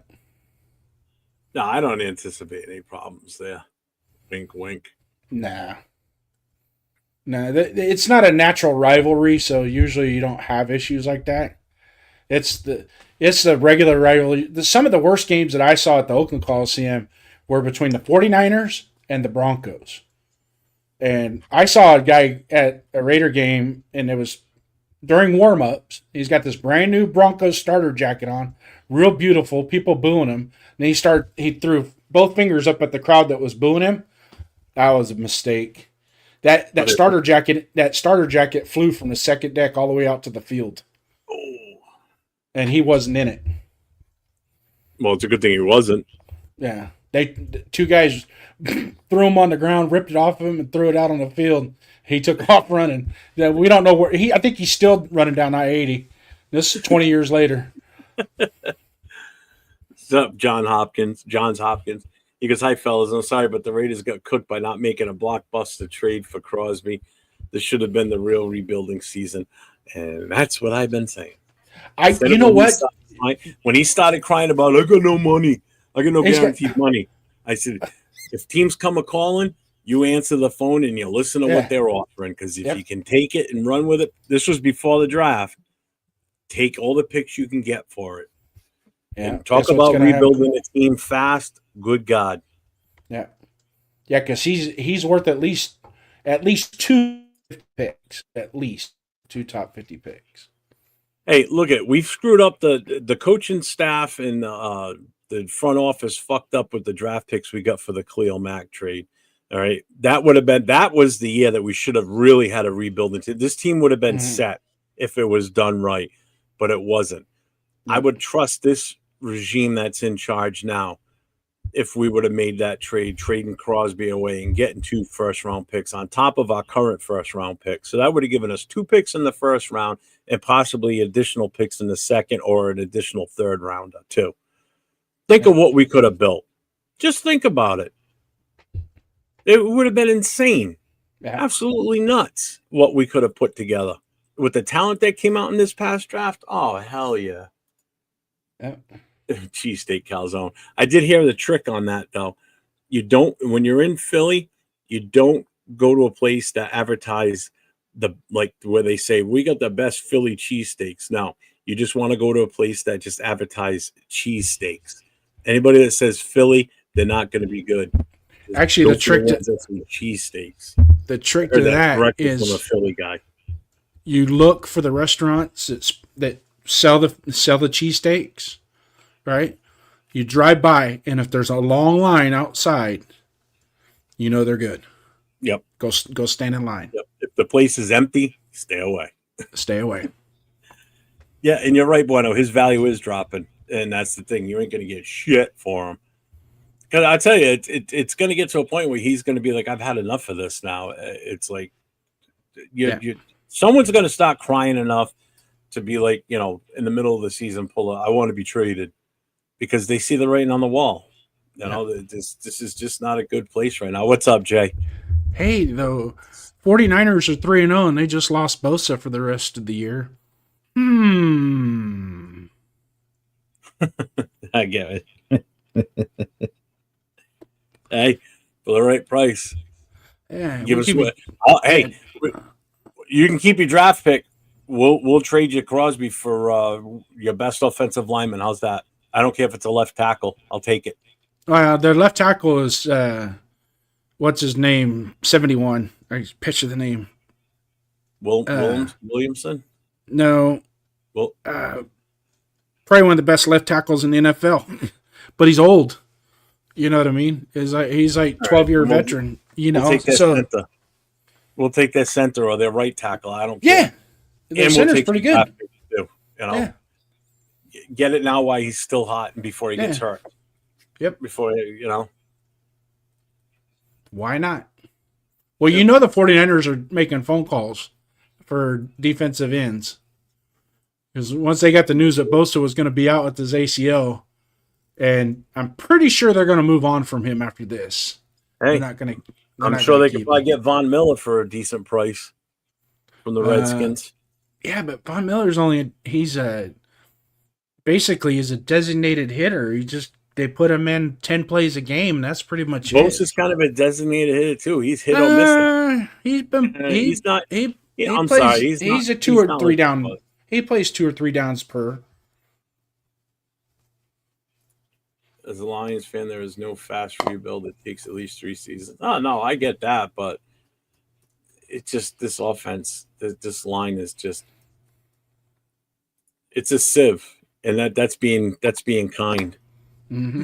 No, I don't anticipate any problems there. Wink, wink. Nah. It's not a natural rivalry, so usually you don't have issues like that. It's the regular rivalry. Some of the worst games that I saw at the Oakland Coliseum were between the 49ers and the Broncos. And I saw a guy at a Raider game, and it was during warm-ups. He's got this brand new Broncos starter jacket on, real beautiful, people booing him. And he threw both fingers up at the crowd that was booing him. That was a mistake. That starter jacket flew from the second deck all the way out to the field. Oh. And he wasn't in it. Well, it's a good thing he wasn't. Yeah. Two guys threw him on the ground, ripped it off of him, and threw it out on the field. He took off running. We don't know where I think he's still running down I-80. This is 20 years later. What's up, Johns Hopkins? He goes, "Hi, fellas. I'm sorry, but the Raiders got cooked by not making a blockbuster trade for Crosby. This should have been the real rebuilding season." And that's what I've been saying. You know what? When he started crying about, "I got no money. I got no guaranteed money," I said, if teams come a-calling, you answer the phone and you listen to what they're offering. Because if you can take it and run with it, this was before the draft, take all the picks you can get for it. Yeah. And talk about rebuilding a team fast. Good God. Yeah. Yeah, because he's worth at least 2 picks. At least 2 top 50 picks. Hey, look we've screwed up the coaching staff and the front office fucked up with the draft picks we got for the Khalil Mack trade. All right. That was the year that we should have really had a rebuild into. This team would have been set if it was done right, but it wasn't. I would trust this regime that's in charge now if we would have made that trade, trading Crosby away and getting 2 first-round picks on top of our current first-round pick. So that would have given us 2 picks in the first round and possibly additional picks in the second or an additional third rounder too. Think of what we could have built. Just think about it. It would have been insane. Yeah. Absolutely nuts what we could have put together. With the talent that came out in this past draft, oh, hell yeah. Cheesesteak calzone. I did hear the trick on that, though. When you're in Philly, you don't go to a place that advertise where they say, we got the best Philly cheesesteaks. No, you just want to go to a place that just advertise cheesesteaks. Anybody that says Philly, they're not going to be good. Actually, the trick to cheesesteaks. The trick to that is from a Philly guy. You look for the restaurants that sell the cheesesteaks, right? You drive by, and if there's a long line outside, you know they're good. Yep. Go stand in line. Yep. If the place is empty, stay away. Stay away. Yeah, and you're right, Bueno. His value is dropping, and that's the thing. You ain't going to get shit for him. Because I tell you, it's going to get to a point where he's going to be like, I've had enough of this now. It's like, someone's going to start crying enough to be like, in the middle of the season, I want to be traded, because they see the writing on the wall. This is just not a good place right now. What's up, Jay? Hey, the 49ers are 3-0, and they just lost Bosa for the rest of the year. I get it. Hey, for the right price. Yeah. Give us what? Hey, you can keep your draft pick. We'll trade you Crosby for your best offensive lineman. How's that? I don't care if it's a left tackle. I'll take it. Their left tackle is what's his name? 71. I picture the name. Williamson? No. Well, probably one of the best left tackles in the NFL, but he's old. You know what I mean? He's like 12-year veteran. We'll take that center. We'll take their center or their right tackle. I don't care. Yeah, their center's pretty good. Too, get it now while he's still hot and before he gets hurt. Yep. Before Why not? Well, the 49ers are making phone calls for defensive ends. Because once they got the news that Bosa was going to be out with his ACL, and I'm pretty sure they're going to move on from him after this. Hey, I'm sure they could probably get Von Miller for a decent price from the Redskins. Yeah, but Von Miller's he's basically a designated hitter. They put him in 10 plays a game, and that's pretty much it. Bosa's kind of a designated hitter too. He's hit or miss. He's not. I'm sorry. He's a 2 or 3 down. He plays 2 or 3 downs per. As a Lions fan, there is no fast rebuild. It takes at least 3 seasons. Oh, no, I get that, but it's just this offense, this line is just – it's a sieve. and that's being kind. Mm-hmm.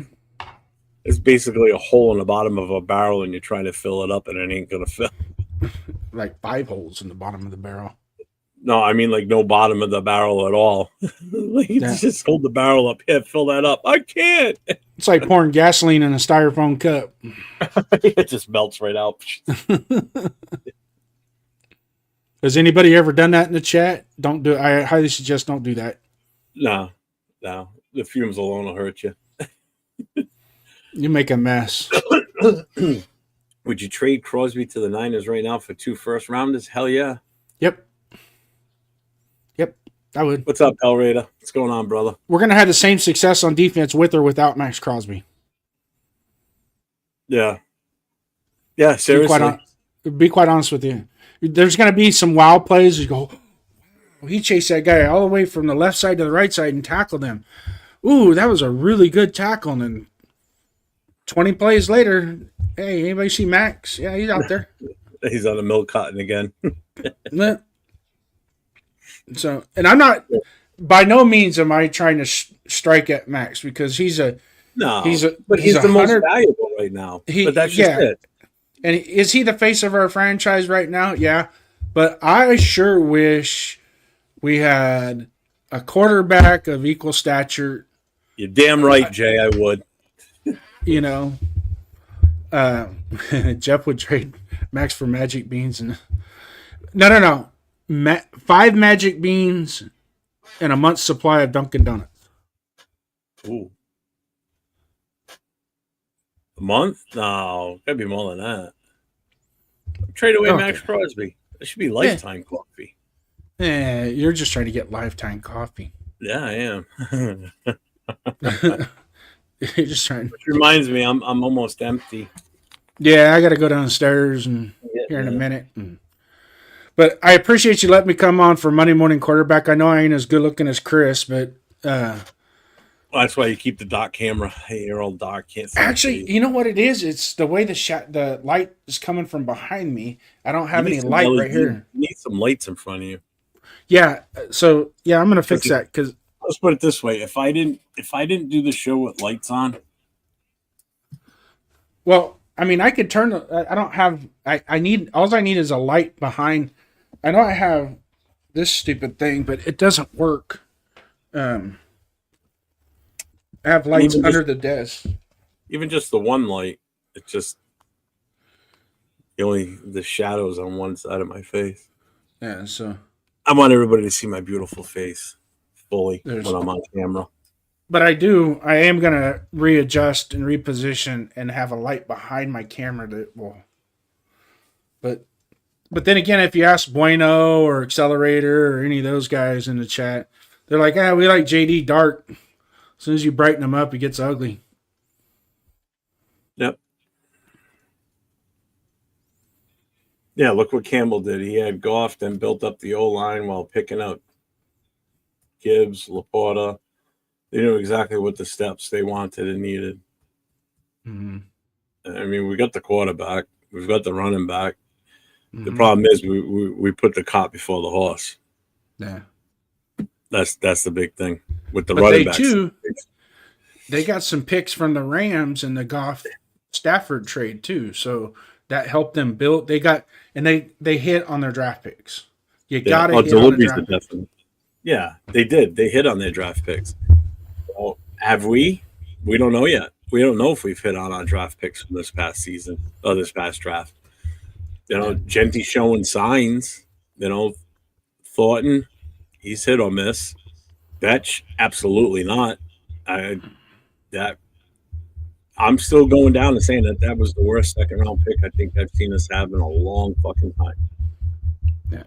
It's basically a hole in the bottom of a barrel, and you're trying to fill it up, and it ain't gonna fill. Like 5 holes in the bottom of the barrel. No, I mean like no bottom of the barrel at all. Like, you just hold the barrel up here, fill that up. I can't. It's like pouring gasoline in a styrofoam cup. It just melts right out. Has anybody ever done that in the chat? Don't do it. I highly suggest don't do that. No. The fumes alone will hurt you. You make a mess. Would you trade Crosby to the Niners right now for 2 first-rounders? Hell yeah. Yep, I would. What's up, El Raider? What's going on, brother? We're going to have the same success on defense with or without Max Crosby. Yeah. Yeah, seriously. Be quite honest with you. There's going to be some wild plays. You go, he chased that guy all the way from the left side to the right side and tackled him. Ooh, that was a really good tackle. And then 20 plays later, hey, anybody see Max? Yeah, he's out there. He's on the milk cotton again. So, and I'm not, by no means am I trying to strike at Max because he's the most valuable right now. But that's just it. And is he the face of our franchise right now? Yeah. But I sure wish we had a quarterback of equal stature. You're damn right, Jay, I would. You know, Jeff would trade Max for magic beans. And no. 5 magic beans and a month's supply of Dunkin' Donuts. Ooh. A month? No, gotta be more than that. Trade away Max Crosby. That should be lifetime coffee. Yeah, you're just trying to get lifetime coffee. Yeah, I am. You're just trying. Which reminds me, I'm almost empty. Yeah, I got to go downstairs here in a minute. But I appreciate you letting me come on for Monday Morning Quarterback. I know I ain't as good looking as Chris, but well, that's why you keep the dark camera. Hey, your old dark can't see. Actually, you know what it is? It's the way the light is coming from behind me. I don't have any light right here. You need some lights in front of you. Yeah. So I'm gonna fix that because let's put it this way: if I didn't do the show with lights on, well, I mean, I could turn. I don't have. I need. All I need is a light behind. I know I have this stupid thing, but it doesn't work. I have lights under the desk. Even just the one light, it's just the shadows on one side of my face. Yeah, so I want everybody to see my beautiful face fully when I'm on camera. But I am gonna readjust and reposition and have a light behind my camera that will. But then again, if you ask Bueno or Accelerator or any of those guys in the chat, they're like, we like JD dark. As soon as you brighten him up, he gets ugly. Yep. Yeah, look what Campbell did. He had Goff, then built up the O-line while picking out Gibbs, Laporta. They knew exactly what the steps they wanted and needed. Mm-hmm. I mean, we got the quarterback. We've got the running back. Mm-hmm. The problem is we put the cart before the horse. Yeah. That's the big thing with the running backs. They got some picks from the Rams in the Goff Stafford trade too, so that helped them build. They hit on their draft picks. You got to hit on the draft picks. Yeah, they did. They hit on their draft picks. Well, have we? We don't know yet. We don't know if we've hit on our draft picks from this past season or this past draft. Genty showing signs. Thornton, he's hit or miss. Betch, absolutely not. I'm still going down and saying that was the worst second round pick I think I've seen us have in a long fucking time. Yeah.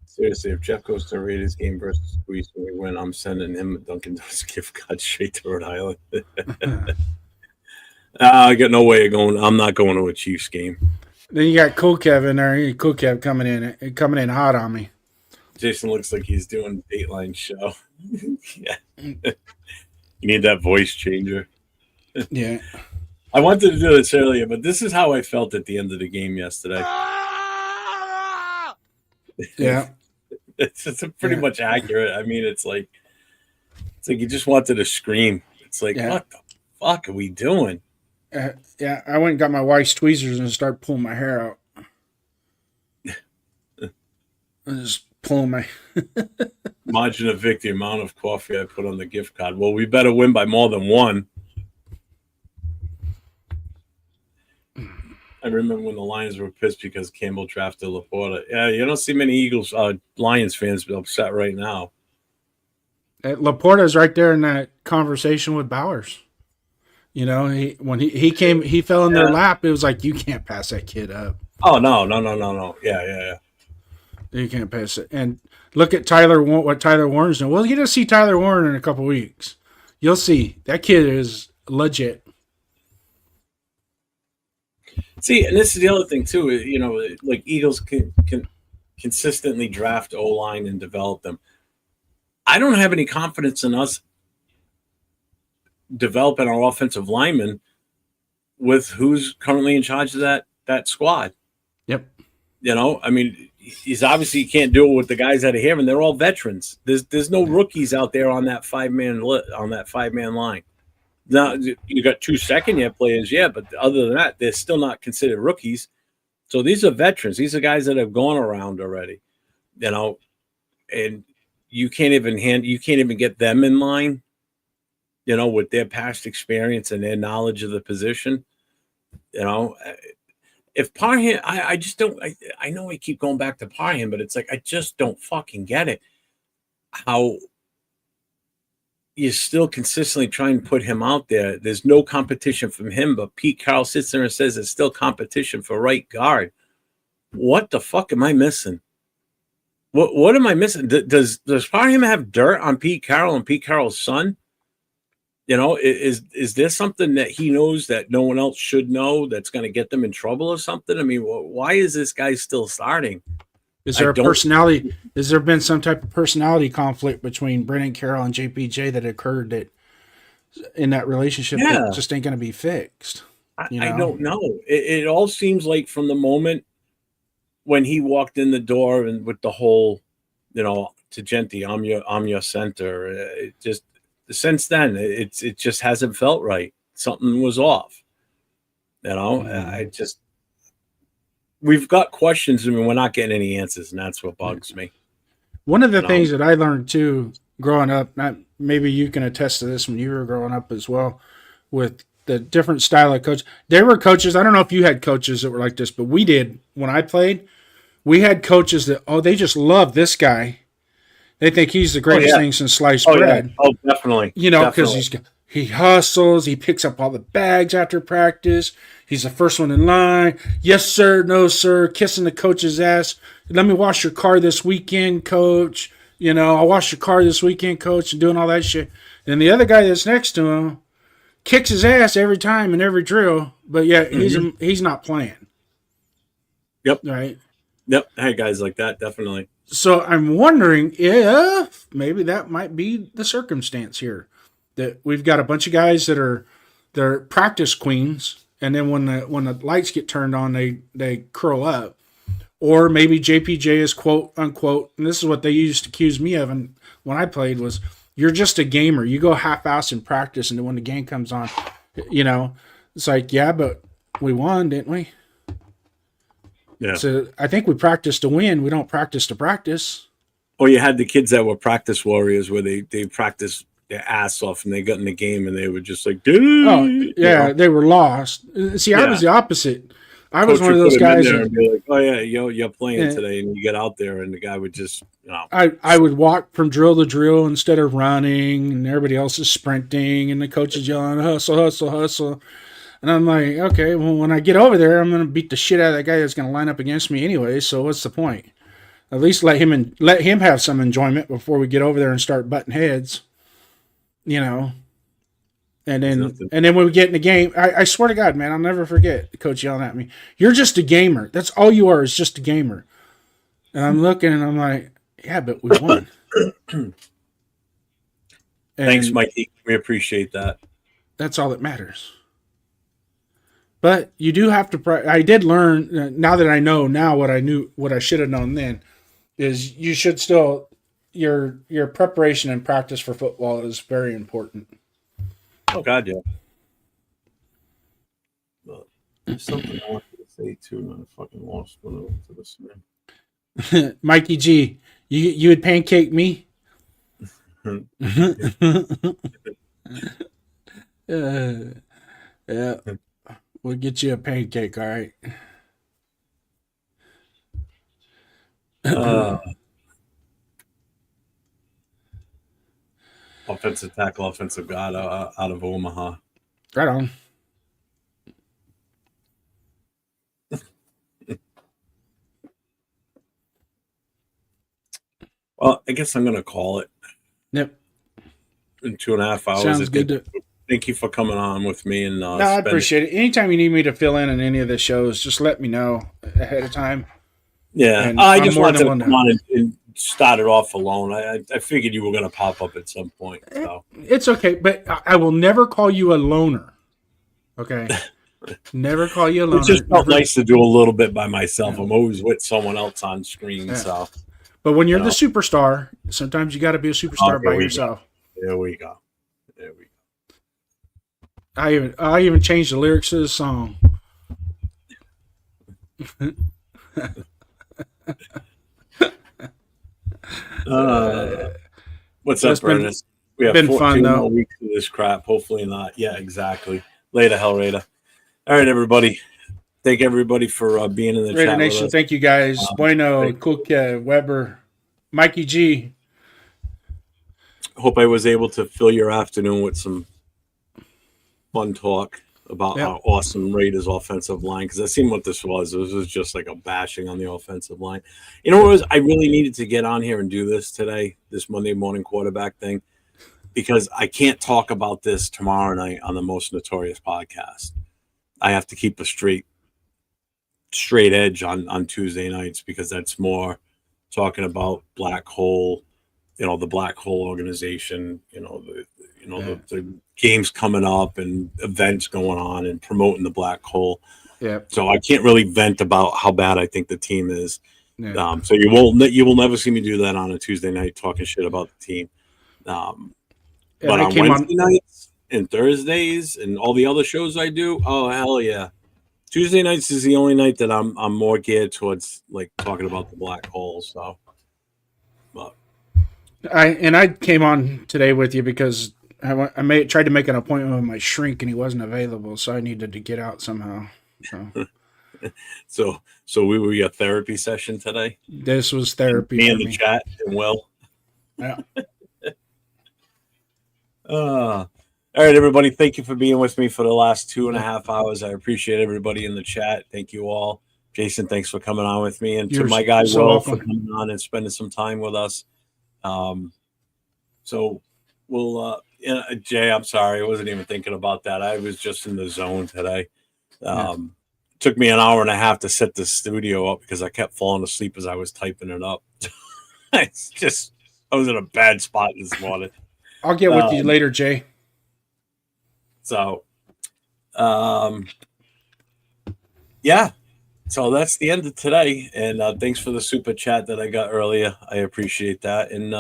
Seriously, if Jeff goes to a Raiders game versus Squeeze when we win, I'm sending him a Dunkin' Donuts gift card straight to Rhode Island. I got no way of going. I'm not going to a Chiefs game. Then you got Cool Kev in there. Cool Kev coming in hot on me. Jason looks like he's doing a Dateline show. Yeah. You need that voice changer. Yeah. I wanted to do this earlier, but this is how I felt at the end of the game yesterday. Yeah. It's pretty much accurate. I mean, it's like you just wanted to scream. It's like, what the fuck are we doing? Yeah, I went and got my wife's tweezers and started pulling my hair out. I just pulling my Margin of victory, amount of coffee I put on the gift card. Well, we better win by more than one. I remember when the Lions were pissed because Campbell drafted Laporta. Yeah, you don't see many Lions fans upset right now. Laporta's right there in that conversation with Bowers. You know, when he came, he fell in their lap. It was like, you can't pass that kid up. Oh, no. Yeah. You can't pass it. And look at what Tyler Warren's doing. Well, you're going to see Tyler Warren in a couple weeks. You'll see. That kid is legit. See, and this is the other thing, too. You know, like Eagles can consistently draft O-line and develop them. I don't have any confidence in us developing our offensive linemen with who's currently in charge of that squad. Yep. You know, I mean, he's obviously he can't do it with the guys that are here, and they're all veterans. There's no rookies out there on that five-man line. Now you got 2 second-year players, but other than that, they're still not considered rookies. So these are veterans. These are guys that have gone around already. You know, and you can't even get them in line. You know, with their past experience and their knowledge of the position. You know, if Parham, I just don't. I know we keep going back to Parham, but it's like I just don't fucking get it. How you still consistently try and put him out there. There's no competition from him, but Pete Carroll sits there and says there's still competition for right guard. What the fuck am I missing? What am I missing? Does Parham have dirt on Pete Carroll and Pete Carroll's son? You know, is there something that he knows that no one else should know that's going to get them in trouble or something? I mean, why is this guy still starting? Is there a personality? Has there been some type of personality conflict between Brennan Carroll and JPJ that occurred in that relationship that just ain't going to be fixed? I don't know. It all seems like from the moment when he walked in the door and with the whole, you know, to Genti, I'm your center. It just since then it just hasn't felt right. Something was off. You know, we've got questions and we're not getting any answers, and that's what bugs me. One of the things that I learned too, growing up, maybe you can attest to this when you were growing up as well, with the different style of coach. There were coaches, I don't know if you had coaches that were like this, but we did when I played. We had coaches that, they just love this guy. They think he's the greatest thing since sliced bread. Yeah. Oh, definitely. You know, because he hustles, he picks up all the bags after practice. He's the first one in line. Yes, sir. No, sir. Kissing the coach's ass. Let me wash your car this weekend, coach. You know, I'll wash your car this weekend, coach, and doing all that shit. And the other guy that's next to him kicks his ass every time in every drill, but he's not playing. Yep. Right. Yep. I had guys like that, definitely. So I'm wondering if maybe that might be the circumstance here, that we've got a bunch of guys they're practice queens, and then when the lights get turned on, they curl up. Or maybe JPJ is quote unquote, and this is what they used to accuse me of, and when I played was, you're just a gamer. You go half-ass in practice, and then when the game comes on, you know, it's like, yeah, but we won, didn't we? Yeah. So I think we practice to win. We don't practice to practice. Or you had the kids that were practice warriors where they practice their ass off and they got in the game and they were just like, dude. Oh, yeah, they were lost. See, I was the opposite. I was one of those guys and be like, oh yeah, you're playing today, and you get out there and the guy would just, you know. I would walk from drill to drill instead of running, and everybody else is sprinting, and the coach is yelling, hustle, hustle, hustle. And I'm like, okay, well, when I get over there, I'm going to beat the shit out of that guy that's going to line up against me anyway. So what's the point? At least let him have some enjoyment before we get over there and start butting heads, you know. And then when we get in the game, I swear to God, man, I'll never forget the coach yelling at me, "You're just a gamer. That's all you are, is just a gamer." And I'm looking and I'm like, yeah, but we won. Thanks, Mikey. We appreciate that. That's all that matters. But you do have to. I did learn now that I know now what I should have known then. is you should still your preparation and practice for football is very important. Oh God, yeah. But there's something I wanted to say too, and I fucking lost when I went to this man. Mikey G, you would pancake me? Yeah, we'll get you a pancake, all right? Offensive tackle, offensive guard out of Omaha. Right on. Well, I guess I'm going to call it. Yep. In 2.5 hours. Sounds good. Thank you for coming on with me. And no, I appreciate it. Anytime you need me to fill in any of the shows, just let me know ahead of time. Yeah, I just wanted to come on and start it off alone. I figured you were going to pop up at some point. So. It's okay, but I will never call you a loner. Okay? Never call you a loner. It just felt nice to do a little bit by myself. Yeah. I'm always with someone else on screen. Yeah. So. But when you're the superstar, sometimes you got to be a superstar by yourself. There we go. I even changed the lyrics to the song. What's up, Ernest? We have 14 more weeks of this crap. Hopefully not. Yeah, exactly. Later, Hell Raider. All right, everybody. Thank everybody for being in the Raider chat. Nation, thank you guys. Bueno, Cook, Weber, Mikey G. Hope I was able to fill your afternoon with some fun talk about our awesome Raiders offensive line, because I seen what this was. It was just like a bashing on the offensive line. You know what it was? I really needed to get on here and do this today, this Monday morning quarterback thing, because I can't talk about this tomorrow night on the Most Notorious podcast. I have to keep a straight edge on Tuesday nights, because that's more talking about Black Hole, the Black Hole organization, the games coming up and events going on and promoting the Black Hole. Yeah. So I can't really vent about how bad I think the team is. Yeah. So you will never see me do that on a Tuesday night talking shit about the team. But on Wednesday nights and Thursdays and all the other shows I do, oh hell yeah. Tuesday nights is the only night that I'm more geared towards like talking about the Black Hole. So, but I came on today with you because I tried to make an appointment with my shrink and he wasn't available, so I needed to get out somehow. So we were your therapy session today. This was therapy. Me in the chat and Will. Yeah. All right, everybody. Thank you for being with me for the last 2.5 hours. I appreciate everybody in the chat. Thank you all. Jason, thanks for coming on with me, and to my guy Will for coming on and spending some time with us. So we'll. Jay, I'm sorry. I wasn't even thinking about that. I was just in the zone today. Took me an hour and a half to set the studio up because I kept falling asleep as I was typing it up. I was in a bad spot this morning. I'll get with you later, Jay. So, yeah. So that's the end of today. And thanks for the super chat that I got earlier. I appreciate that. And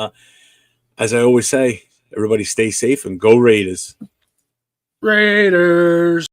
as I always say, everybody stay safe and go Raiders. Raiders.